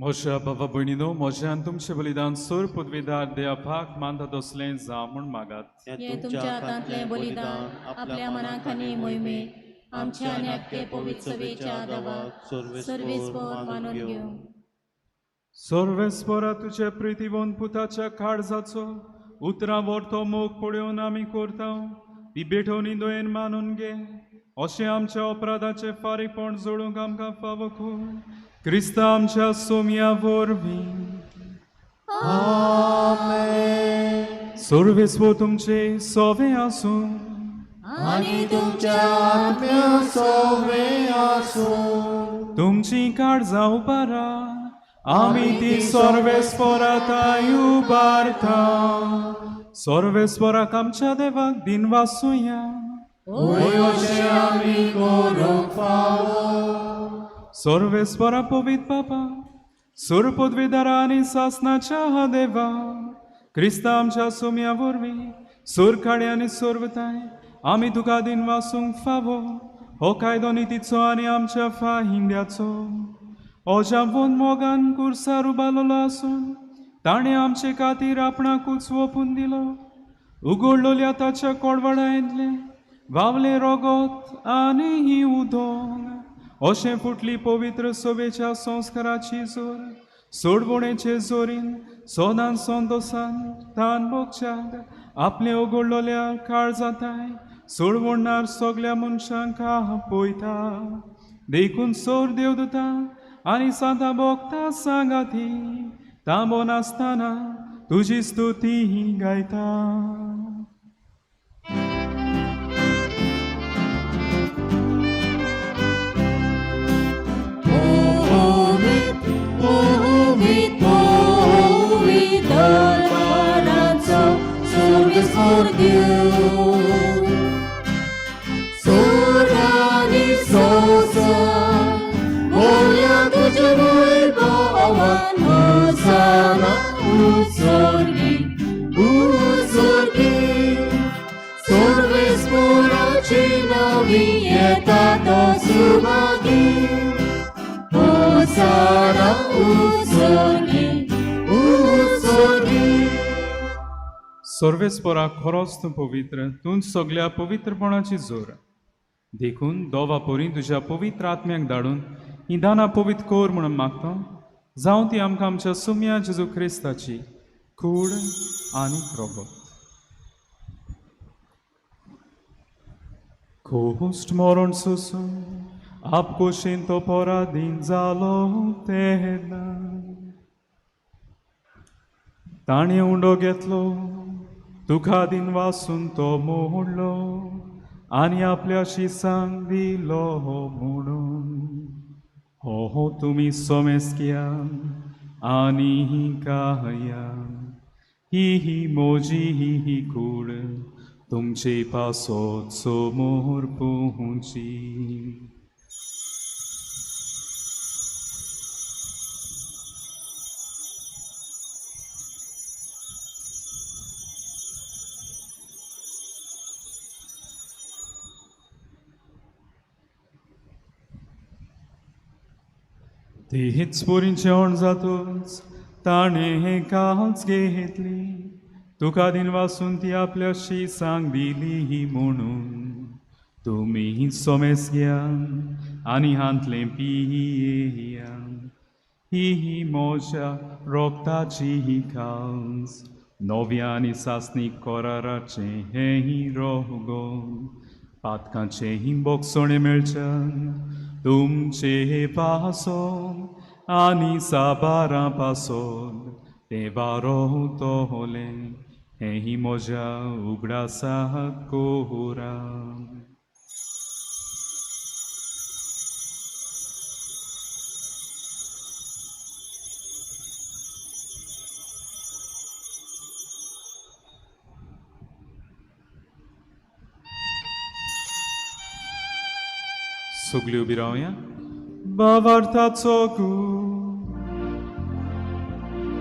म्हज्या भावा भयणीनो, म्हज्यान तुमचें बलिदान सोर पदवीदार देवाक मानता तसलें जा म्हूण मागात. हे तुमच्या हातांतलें बलिदान आपल्या मनाक आनी मोहिमेक आमच्या नेक्ते पवित्र सभेच्या दाबाक सर्वेस्पर मानून घेवं. सर्वेस्परा तुझे प्रितीवंत पुताच्या काळजाचो उतरां वरतो मोग पळोवन आमी करता ती बेठोनी दोयेन मानून घे. अशें आमच्या अपराधाचे फारीकपण जोडूंक आमकां फावो कर. क्रिस्ता आमच्या सोम्या वरवीं. सर्वेस्पर तुमचे सोवे आसूं आनी तुमच्या आत्म्या सोवे आसूं. तुमची काळजां उबारा आमी ती सर्वेस्पराताय उबारता. सर्वेस्पराक आमच्या देवाक दिन वासुया. सर्वेस्परा पवित्र बाबा सुर पदवीदारा आनी सासनाच्या देवा क्रिस्ता आमच्या सोम्या वरवीं सुर काडे आनी सर्वताय आमी तुका दिन वासूंक फावो. हो कायदो नितीचो आनी आमच्या फाहिंद्याचो ओजा वन मोगान कुर्सार उबालोलो आसून ताणें आमचे खातीर आपणाकूच ओपून दिलो. उगडलोल्या ताच्या कोडवडायतले वावले रोगोत आनी ही उदोग अशें फुटली पवित्र सभेच्या संस्काराची जोर सोडवणेचे जोरीन सोदान संतोसान तान बोगच्याक आपले उगडलोल्या काळजाताय सोडवणार सगल्या मनशांक आपयता. देखून सोर देवदूता आनी सांता भोगता सांगाती तांबोन आसतना तुजी स्तुती गायता. सर्वेस्परा खरोच तूं पवित्र तूं सगळ्या पवित्रपणाची जोर. देखून दोवा पोरी तुज्या पवित्र आत्म्याक धाडून ही दानां पवित्र कोर म्हणून मागता. जावं ती आमकां आमच्या सुम्या जेजू क्रिस्ताची कूड आनी रोगत. कोश्ट मरण सोसून आपकोशेन तो पराधीन जालो तेन्ना ताणें उंडो घेतलो तुका दिन वासून तो मोडलो आनी आपल्या शिसांक दिलो म्हणून. हो तुमी सोमेस्किया आनी ही काहया ही मोजी ही कूड तुमचे पासोत समोर पोहुची. तेच पोरींचे अण जातूच ताणें हें कांच घेतली तुका दिन वासून ती आपल्याशी सांग दिली म्हणून. तुमी सोमेस घ्या आनी हांतलें पियेया ही मोज्या रोगताची ही कांस नव्या आनी सासणीक कोराराचें हें रोगो पातकांचे ही बोगसोणें मेळच्यान तुमचे पासोन आनी साबारां पासोन ते वारो तोलें हें ही म्हज्या उगडासा कोरा. सगळी उबी रावया. बावार्थाचो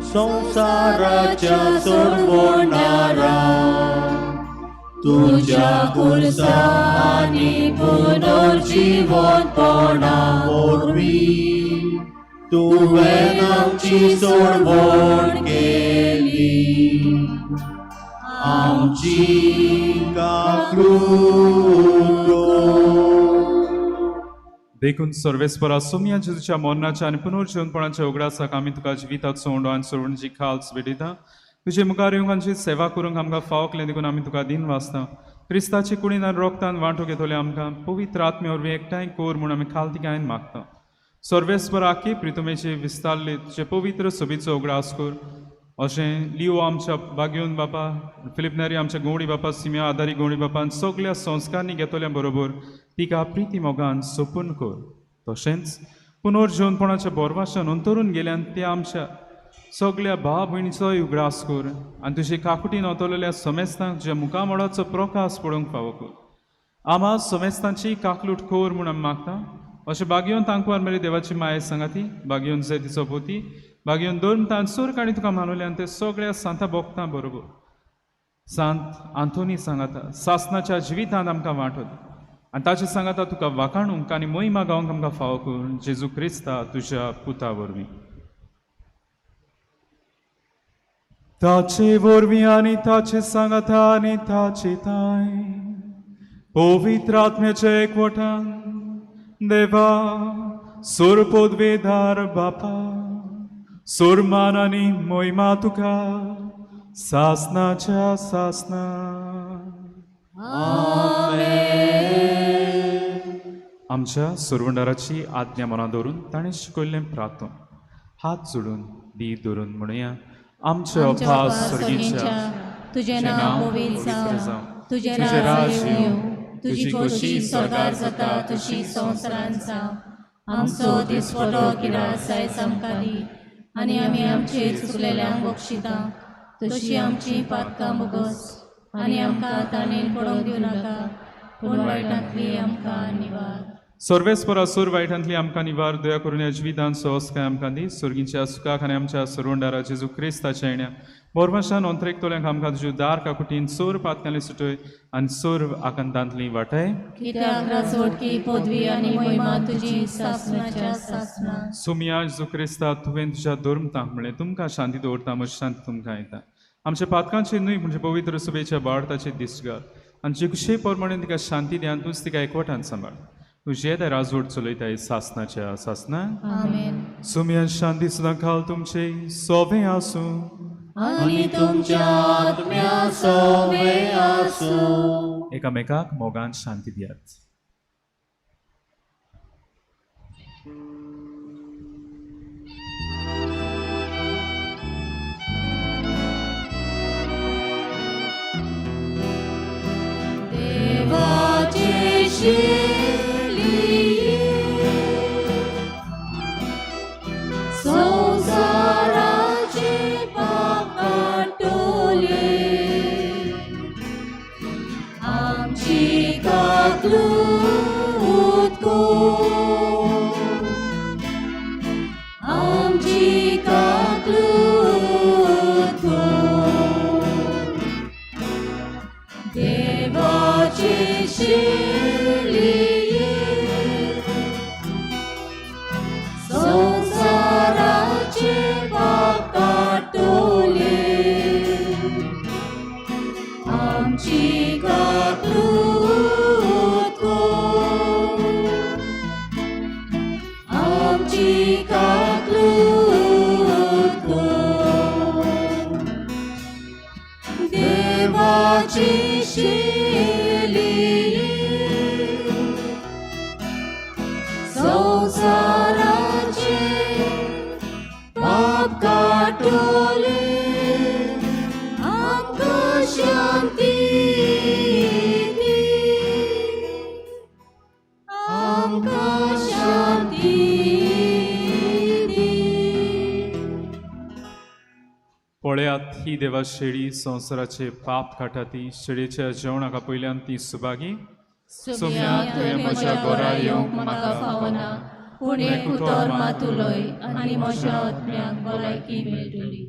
संसाराच्या सोडवणारा तुझ्या कुर्सा आनी पुनर्जीवनपणा वरवीं तुवें आमची सोडवण केली आमची देखून सर्वेस्परा सोमिया जेजूच्या मरणाच्या आणि पुनर्जीवनपणाच्या उगडासाक आमी तुका जिवितात सोडलो आनी सोडणीची खाल्स भेटयता तुजे मुखार येवंक आमची सेवा करूंक आमकां फावकलें देखून आमी तुका दिन वाचता क्रिस्ताची कुडीन आनी रोगतान वांटो घेतले आमकां पवित्र आत्मे वरवीं एकठांय कोर म्हूण आमी खालतिकायेन मागता सर्वेस्पर आख्खी प्रितुमेचे विस्तारले तुजे पवित्र सोबीचो उगडास कर अशें लिओ आमच्या बागयोन बापा फिलिपनेरी आमच्या गवडी बापा सिम्या आदारी गवडी बापान सगळ्या संस्कारांनी घेतल्या बरोबर तिका प्रिती मोगान सोपून कर तशेंच पुनर्जीवनपणाच्या बोरवाशान अंतरून गेल्यान ते आमच्या सगळ्या भाव भयणीचोय उगडास कर आनी तुजे काकुटीन ओतलेल्या समेस्तांक तुज्या मुखामळाचो प्रकाश पडोवंक फावो कर आमा समेस्तांची काकलूट कोर म्हूण आमी मागता अशें बागयोन तांकवार मेरे देवाची माये सांगाती बागयोन जे तिचो पोती बागयोन दोन तान सोर काणी तुका मानवल्यान ते सगळ्या सांता भोगतां बरोबर सांत आंतोनी सांगाता सासनाच्या जिवितांत आमकां वांटत आनी ताचे सांगाता तुका वाखाणूंक आनी मोहिमा गावंक आमकां फावो कर जेजू क्रिस्ता तुज्या पुता वरवीं ताचे वरवीं आनी ताचे सांगाता आनी ताचे ताय पवित्र आत्म्याचे एकवटान देवा सुर पोदवेदार बापा सुरमान आनी मोहिमा तुका सासनाच्या सासना आमच्या सुरवंडाराची आज्ञा मनात दवरून ताणें शिकयल्लें प्रार्थना हात जोडून दी धरून म्हणुया आमचे अपास सर्गीच्या तुझे नाव पवित्र जावं तुझे राज्य येवं तुझी खोशी स्वर्गार जाता तशी संवसारांत जावं आमचो दिसपटो किरास आयज आमकां दी आनी आमी आमचेर चुकलेल्यांक बक्षिता तशी आमची पातकां बोगस आनी आमकां ताणेन पडोवंक दिवं नाका पूण वायटांतली आमकां निवार सर्वेस्परा सूर वायटांतली आमकां निवार दया करून ह्या जिवितांत सोंसकाय आमकां दी सुर्गीच्या सुखाक आनी आमच्या सुरवंडारा जेजू क्रिस्ताच्या येण्या बोरमाशान अंतरेक तोल्यांक आमकां तुज्यो दार काकुटीन सोर पातकांतली सुटय आनी सोर आकांतांतली वाटाय कित्याक राजवटकी पदवी आनी महिमा तुजी सासनाच्या सासना सुमिया जेजू क्रिस्ता तुवें तुज्या धर्मतांक म्हणलें तुमकां शांती दवरता म्हजी शांती तुमकां येता आमच्या पातकांचे न्हय म्हणजे पवित्र सुबेच्या बाळताचे दिश्ट घाल आनी जिकुशे प्रमाणे तिका शांती दी आनी तूंच तिका एकवटान सांबाळ तुजे ते राजवट चलयताय सासनाच्या सासना आमेन सुमिया शांती सुद्दां घाल तुमचे सोबे आसूं आनी तुमच्या आत्म्या सोबे आसूं एकामेकाक मोगान शांती दियात देवाचे शिलिये संसाराचे पाप काटोले आमची काकलूत कोर आमची काकलूत कोर देवाचे शिलिये संसाराचे पाप काटोले आमची काकलूत कोर आमची काकलूत कोर देवाची शिलिये संसाराचे पाप काटोले आमकां शांती दी आमकां शांती दी पळयात ही देवा शेळी संवसाराचे पाप काटा ती शेळयेच्या जेवणाका पयल्यान ती सुभागी सुम्या तुवें म्हज्या घरा येवंक म्हाका फावना पूण एक उतर मात उलय आनी म्हज्या आत्म्याक भलायकी मेळटली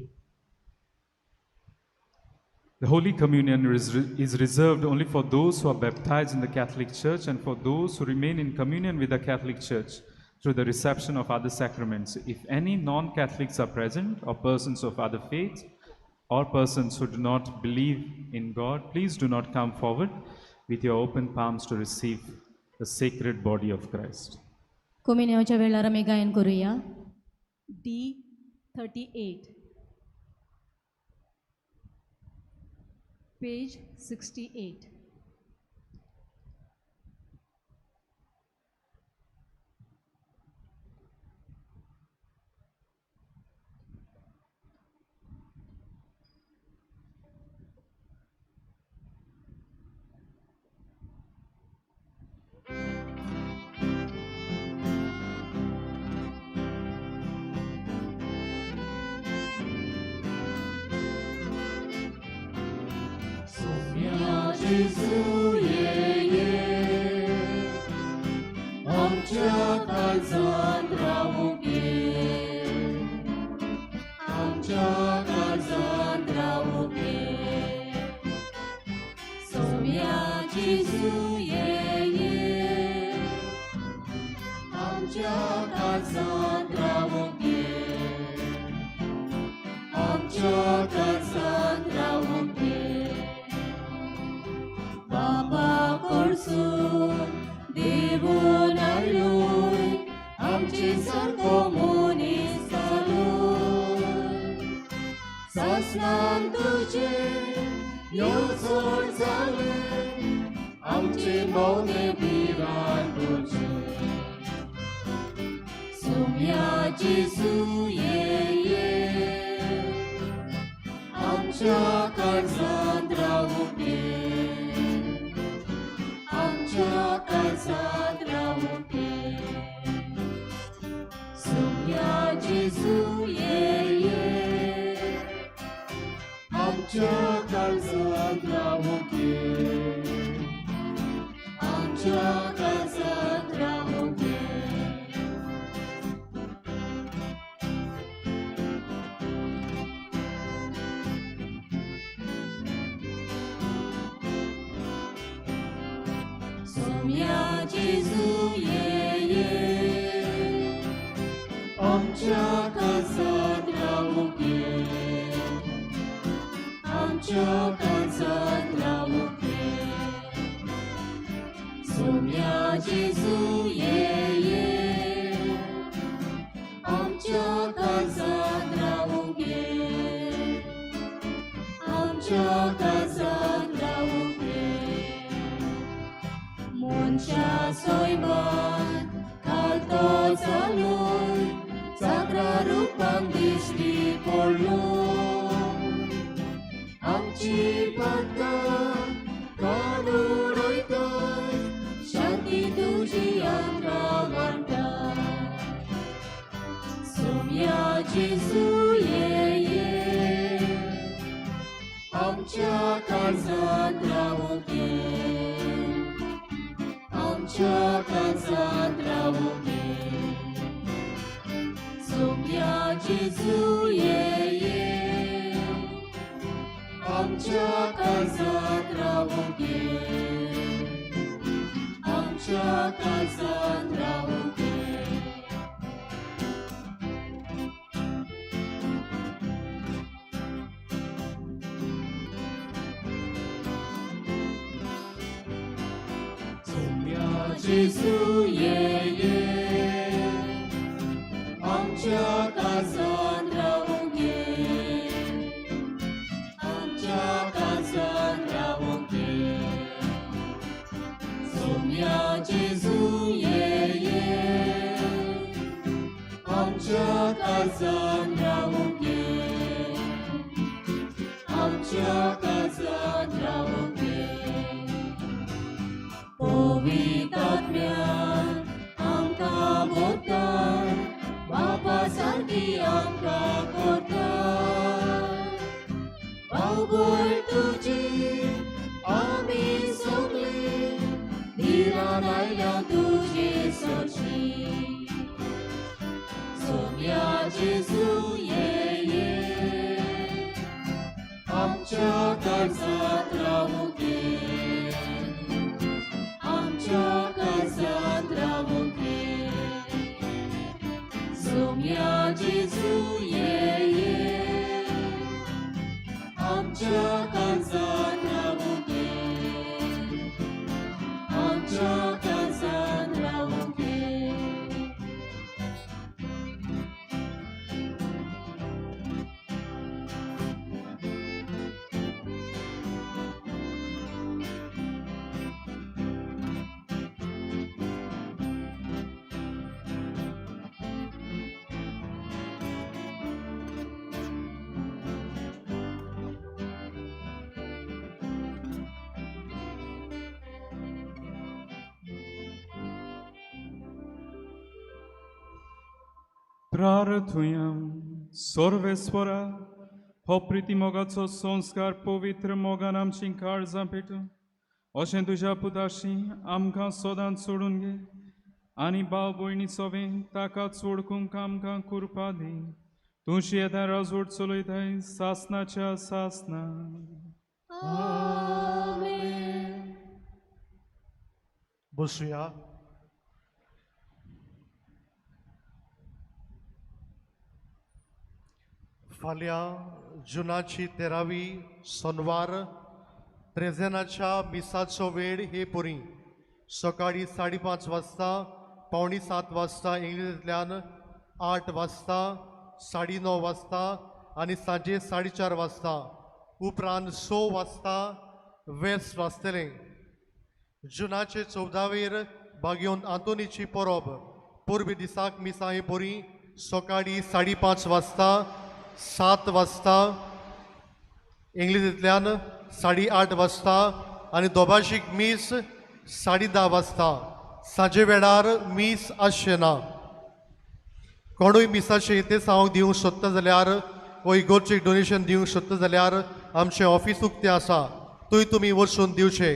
The Holy Communion is reserved only for those who are baptized in the Catholic Church and for those who remain in communion with the Catholic Church. through the reception of other sacraments. If any non-Catholics are present, or persons of other faiths, or persons who do not believe in God, please do not come forward with your open palms to receive the sacred body of Christ. कोमिनेवच्या वेळार आमी गायन करूया D38 पेज 68. Jesu ye amच्या काळजात रावूं घे आमच्या काळजात रावूं घे सोम्या जेजू ये आमच्या काळजात रावूं घे आमच्या काळजात रावूं घे Baba korsun devon aloy amche sarko moni saloy sasnan tuje yosor zale amche mone viran tuje sumya jesu ye amcha karzat ravu ge आमच्या काळजात रावूं घे सोम्या जेजू ये आमच्या काळजात रावूं घे आमच्या काळजात रावूं घे सोम्या जेजू ये आमच्या काळजात रावूं घे आमच्या काळजात रावूं घे सोम्या जेजू ये आमच्या काळजात रावूं घे आमच्या काळजात रावूं घे Muncia soiban, calto salud, sacra rupam disti polun. Amchi patta, kanuroitai, shanti tuji amra manta. Somya Jesu ye, amcha karzat ravu ge. आमच्या काळजात रावूं घे सोम्या जेजू ये आमच्या काळजात रावूं घे आमच्या काळजात रावूं घे जेजू ये आमच्या काळजात रावूं घे आमच्या काळजात रावूं घे सोम्या जेजू ये आमच्या काळजात रावूं घे आमच्या काळजात रावूं घे पवित्रात्म्यान आमकां बोधता बापा सारकी आमकां करता भाव भयण तुजी आमी सगळीं धिरान आयल्या तुजे सोडशी सोम्या जेजू ये आमच्या काळजात रावूं घे आमच्या काळजात रावूं घे प्रार्थुया सर्वेस्परा हो प्रिती मोगाचो संस्कार पवित्र मोगान आमची काळजां पेटून अशें तुज्या पुताशी आमकां सदांच सोडून घे आनी भाव भयणी सोबे ताकाच ओळखूंक आमकां कृपा दी तुळशी येता राजवट चलयताय सासनाच्या सासना बसूया. फाल्यां जुनाची 13वी सोनवार त्रेझेनाच्या मिसाचो वेळ हे पुरी सकाळी 5:30 वाजता 6:45 वाजता इंग्लिशींतल्यान 8 वाजता 9:30 वाजता आनी सांजे 4:30 वाजता उपरांत 6 वाजता वेस्ट वाजतले. जुनाचे 14वेर बागयोन आंतोनीची परब पुर्वी दिसाक मिसा ही पुरी सकाळी 5:30 वाजता 7 वाजता इंग्लिशींतल्यान 8:30 वाजता आनी दोबाशीक मीस 10:30 वाजता. सांजे वेळार मीस आसचे ना. कोणूय मिसाचे इतेसांव दिवंक सोदता जाल्यार वो इगोर्चेक डोनेशन दिवंक सोदता जाल्यार आमचें ऑफिस उक्तें आसा थंय तुमी वचून दिवचे.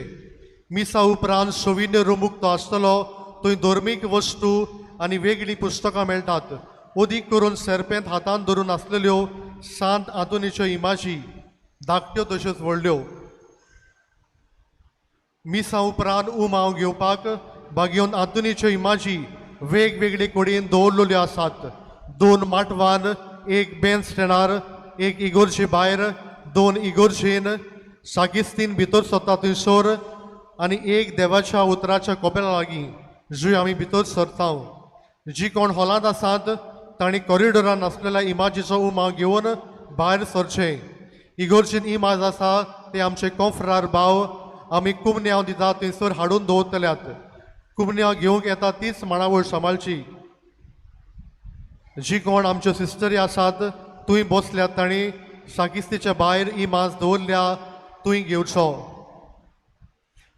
मिसा उपरांत सोविन्य रूम उक्तो आसतलो थंय धर्मीक वस्तू आनी वेगळीं पुस्तकां मेळटात. अदीक करून सेरपेंत हातान धरून आसलेल्यो सांत आंतोनीच्यो इमाजी धाकट्यो तश्योच व्हडल्यो. मिसा उपरांत उमाव घेवपाक बागयोन आंतोनीच्यो इमाजी वेगवेगळे कडेन दवरलेल्यो आसात. 2 माटवान, 1 बेन स्टँडार, 1 इगोर्जे भायर, 2 इगोर्जेन, सागिस्तीन भितर सरता थंयसर आनी 1 देवाच्या उतराच्या कोपेला लागीं जंय आमी भितर सरता. जी कोण हॉलांत आसात तांणी कॉरिडोरान आसलेल्या इमाजीचो उमाव घेवन भायर सरचें. इगोर्जेन इमाज आसा ते आमचे कोंफरार भाव आमी कुमन्यांव दिता थंयसर हाडून दवरतल्यात. कुमन्यांव घेवंक येता तीच माणावळ सांबाळची. जी कोण आमच्यो सिस्टरी आसात थंय बसल्यात तांणी साकिस्तीच्या भायर इमाज दवरल्या थंय घेवचो.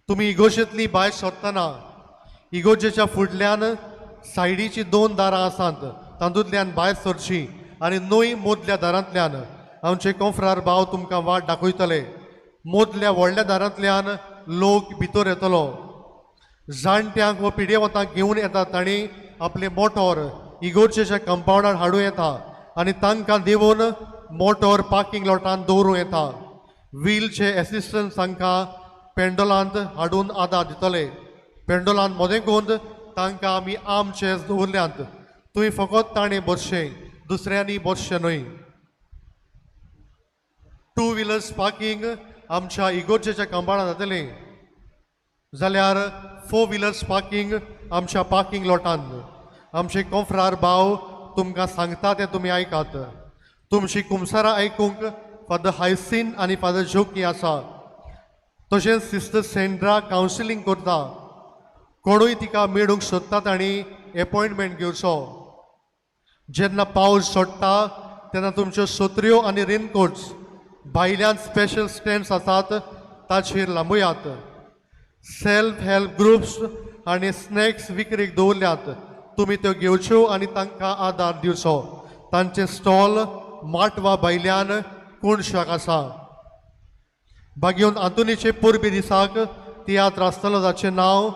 तुमी इगोर्जेंतली भायर सरतना इगोर्जेच्या फुडल्यान सायडीची 2 दारां आसात तातूंतल्यान भायर सरची आनी नुय मोदल्या दारांतल्यान आमचे कोंफरार भाव तुमकां वाट दाखयतले. मोदल्या व्हडल्या दारांतल्यान लोक भितर येतलो. जाणट्यांक व पिडेवतांक घेवन येता तांणी आपले मोटोर इगोर्जेच्या कंपाउंडार हाडूं येता आनी तांकां देंवन मोटोर पार्किंग लॉटान दवरूं येता. व्हीलचे एसिस्टंट तांकां पेंडोलांत हाडून आदार दितले. पेंडोलांत मोदें करून तांकां आमी आर्म चॅर्स दवरल्यात. थंय फकत ताणें बसचें, दुसऱ्यांनी बसचें न्हय. 2 व्हिलर्स पार्किंग आमच्या इगोर्जेच्या कंपाउंडार जातलें जाल्यार 4 व्हिलर्स पार्किंग आमच्या पार्किंग लॉटान. आमचे कोंफरार भाव तुमकां सांगता तें तुमी आयकात. तुमची कुमसारां आयकूंक फादर हायसीन आनी फादर जोकी आसा. तशेंच सिस्टर सेंड्रा कावन्सिलींग करता. कोणूय तिका मेळूंक सोदता तांणी एपॉयंटमेंट घेवचो. जेन्ना पावस सोडटा तेन्ना तुमच्यो सत्र्यो आनी रेनकोट्स भायल्यान स्पेशल स्टँड्स आसात ताचेर लांबयात. सेल्फ हेल्प ग्रुप्स आनी स्नॅक्स विक्रेक दवरल्यात. तुमी त्यो घेवच्यो आनी तांकां आदार दिवचो. तांचे स्टॉल माटवा भायल्यान कोणशाक आसा. बागयोन आंतोनीचे परबी दिसाक तियात्र आसतलो जाचें नांव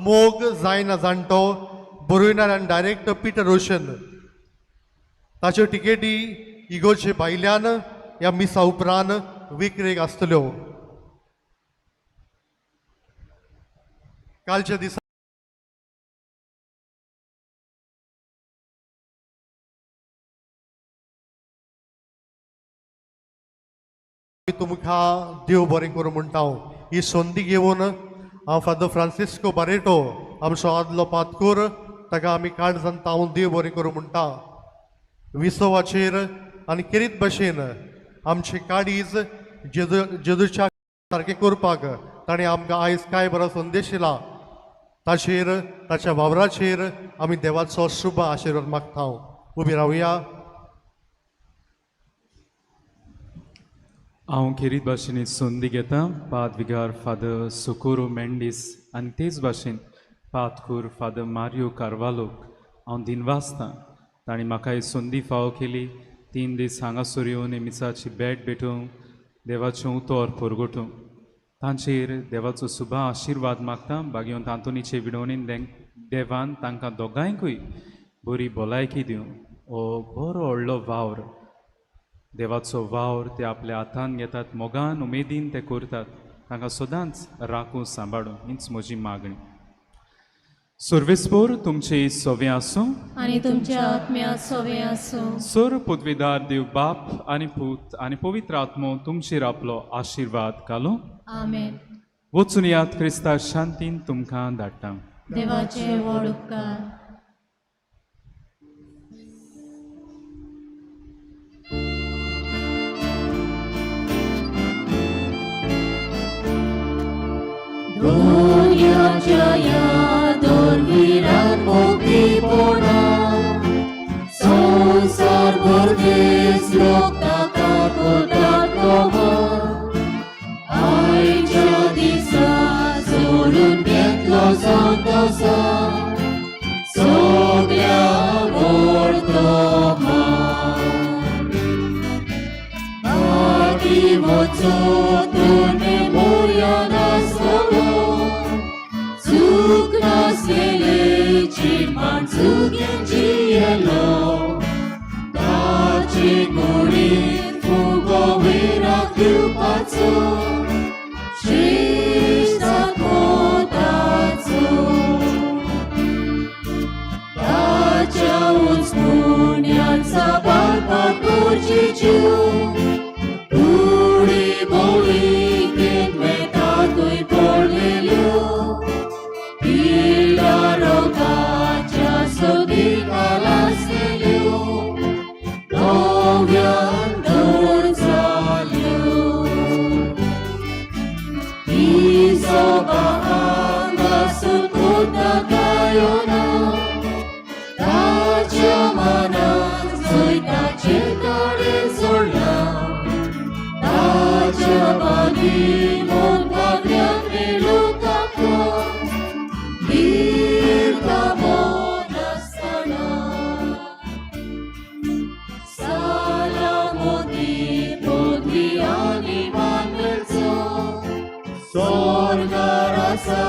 मोग जायना जाणटो. बरोवनार डायरेक्टर पिटर रोशन. ताच्यो टिकेटी इगोर्जे भायल्यान ह्या मिसा उपरांत विक्रेक आसतल्यो. कालच्या दिसा तुमकां देव बरें करूं म्हणटा. ही संदी घेवन हांव फादर फ्रांसिस्को बारेटो आमचो आदलो पातकूर ताका आमी काळजान तावन देव बरें करूं म्हणटा. विसवाचेर आनी केरीत भाशेन आमचे काडीज जेजूच्या सारकें करपाक ताणें आमकां आयज कांय बरो संदेश दिला. ताचेर ताच्या वावराचेर आमी देवाचो शुभ आशिर्वाद मागता. उबी रावया. हांव खेरीत भाशेन संदी घेता. पाद विगार फादर सोकोरो मेंडीस आनी तेच भाशेन पातकूर फादर मारियो कार्वालोक हांव दिनवासतां. ताणी म्हाका ही संदी फावो केली 3 दीस हांगासर येवन मिसाची भेट भेटूंक देवाचें उतर परगटूंक तांचेर देवाचो सुभा आशिर्वाद मागता बागेवन तांतुनीचे विडोवणेन देवान तांकां दोगांयकूय बरी भलायकी दिवं हो बरो व्हडलो वावर देवाचो वावर ते आपल्या हातान घेतात मोगान उमेदीन ते करतात तांकां सदांच राखूं सांबाळूं हीच म्हजी मागणी सर्वेस्पोर तुमचे सोवे आसूं आनी तुमच्या आत्म्यात सोवे आसूं सर पदवीदार देव बाप आनी पूत आनी पवित्र आत्मो तुमचेर आपलो आशिर्वाद घालूं आमेन. वचून यात क्रिस्ता शांतीन तुमकां धाडटा देवाचे व्हड उपकार. दुनियाच्या या दोरविरात मोकळीपणा संसार भरदेस लोक ताका करतात कमाल आयच्या दिसा सोडून घेतलो संतोसा सगळ्या व्हडतो आदी वचून मोरया नासलो चूक नासलेले जिमान चुकेन जियेलो ताची कुडीर फुगो विराक दिवपाचो श्रेष्ठ दाखोवपाचो ताच्या उंचपुण्याचा बाळपण करची जीव उडी बोळी घेत वेतातूय पडलेल्यो पिडा रोगाच्या सोबी कालासलेल्यो दोव्यान दूर जाल्यो ही सोबा हांगासून कोता गायोना ताच्या मनान जंय ताचे काडे सोडला ताच्या बागी मोन पागड्याक मेलो ताका वीरता मोन आसतना सालामोदी पदवी आनी मानवचो स्वर्गार आसा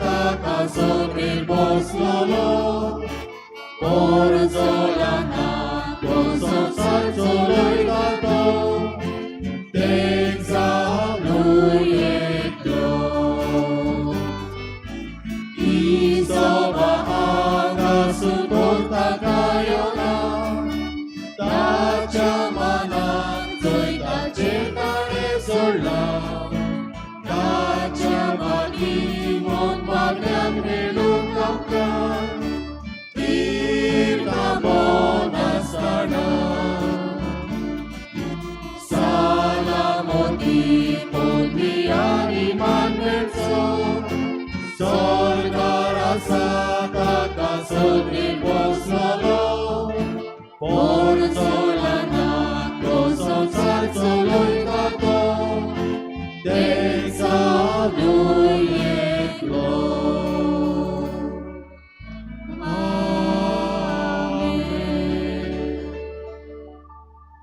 ताका सगळेर बसलोलो पोरजोलाना तो संसार चलयता तो तेग जावूं एकलो ही सोबा हांगासून कोता गायोना ताच्या मनान जंय ताचे ताणे सोडला ताच्या बागी मोन पागड्याक मेळूंक आमकां तीर्था मोन आसतना सालामोदी पदवी आनी मानवचो स्वर्गार आसा ताका सगळेर बसलोलो पोरजोलाना तो संसार चलयता तो तेग जावूं एकलो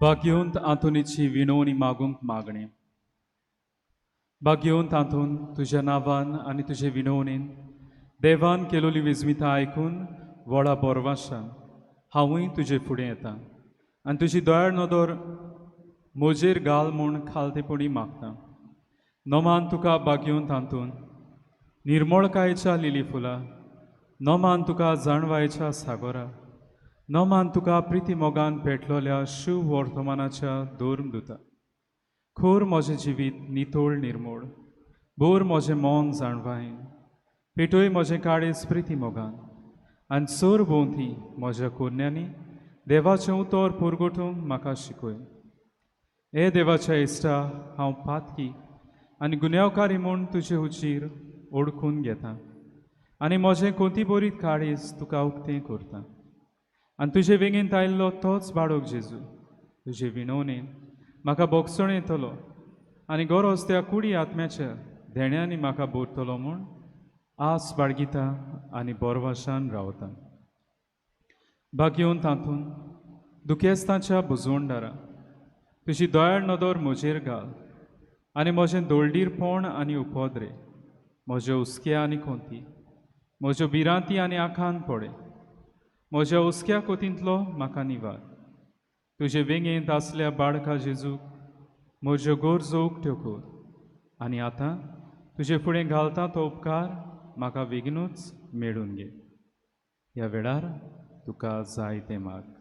भाग्योंत आंतुनीची विनवणी मागूंक मागणे भाग्योंत आंतून तुज्या नांवान आनी तुजे विनवणेन देवान केलोली विजमिता आयकून व्हडा बोरवाशान हांवूय तुजे फुडें येता आनी तुजी दोळ्यार नदर म्हजेर घाल म्हूण खालतेपणी मागता नोमान तुका भाग्योंत आंतून निर्मळकायेच्या लिली फुलां नोमान तुका जाणवायेच्या सागोरा नोमान तुका प्रिती मोगान पेटलोल्या शुभ वर्तमानाच्या दोर्म दुता खोर म्हजें जिवीत नितोळ निर्मळ बोर म्हजें मोन जाणवाय पेटोय म्हजें काळीज प्रिती मोगान आनी चोर भोंवती म्हज्या कोन्यांनी देवाचें उतर पुरगोटूंक म्हाका शिकय हे देवाच्या इश्टा हांव पातकी आनी गुन्यांवकारी म्हूण तुजे हुचीर ओळखून घेता आनी म्हजें कोंती बोरीत काळीज तुका उक्तें करता आनी तुजे वेगीन आयिल्लो तोच बाळोक जेजू तुजे विनवणेन म्हाका बोगसण येतलो आनी गरज त्या कुडी आत्म्याच्या धेण्यांनी म्हाका बोरतलो म्हूण आस बाळगिता आनी बोरवाशान रावता बागयोन तातून दुखेस्तांच्या बुजवणदारा तुजी दोयाळ नदर म्हजेर घाल आनी म्हजें दोळडीरपण आनी उपद्रे म्हजे उस्क्या आनी खोंती म्हज्यो भिरांती आनी आखान पडे म्हज्या उस्क्या कोतींतलो म्हाका निवार तुजे वेंगेंत आसल्या बाळका जेजूक म्हज्यो गोरजो उक्त्यो कर आनी आतां तुजे फुडें घालता तो उपकार म्हाका बेगीनूच मेळून घे ह्या वेळार तुका जाय तें माग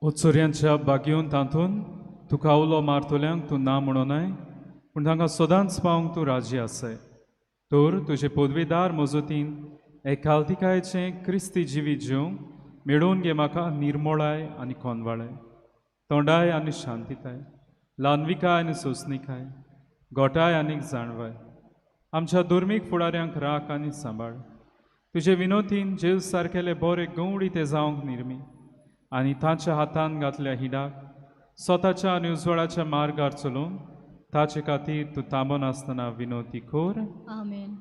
उत्सुर्यांच्या बागयोन तातून तुका उलो मारतल्यांक तूं ना म्हणूनय पूण तांकां सदांच पावंक तूं राजी आसाय तर तुजे पदवीदार मजतीन एकाल्तिकायेचें क्रिस्ती जिवीत जिवंक मेळून घे म्हाका निर्मळाय आनी कोनवाळाय तोंडाय आनी शांतीताय ल्हानविकाय आनी सोंसणीकाय गोठाय आनी जाणवाय आमच्या दुर्मीक फुडाऱ्यांक राख आनी सांबाळ तुजे विनोदीन जेव सारकेले बरे गवळी ते जावंक निर्मी आनी तांच्या हातान घातल्या हिडाक स्वताच्या आनी उजवाडाच्या मार्गार चलोवन ताचे खातीर तूं थांबोन आसतना विनोदी कोर आमेन.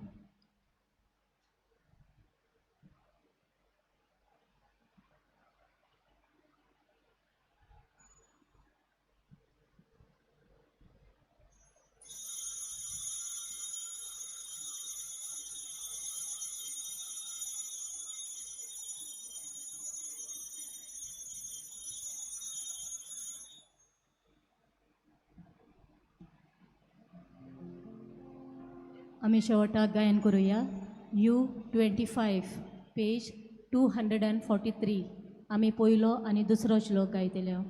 आमी शेवटाक गायन करुया U25 पेज 243 आमी पयलो आनी दुसरो श्लोक गायतल्यो.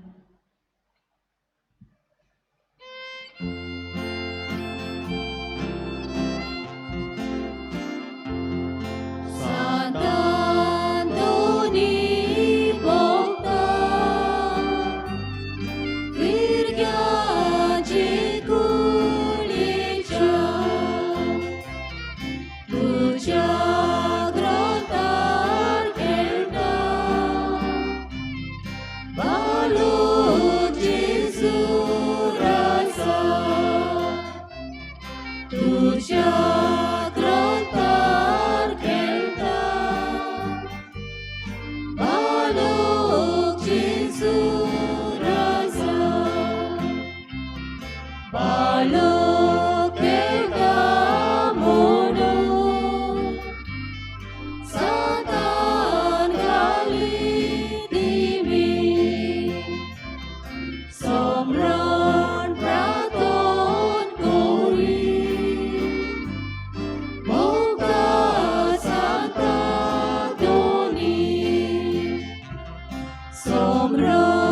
Sombra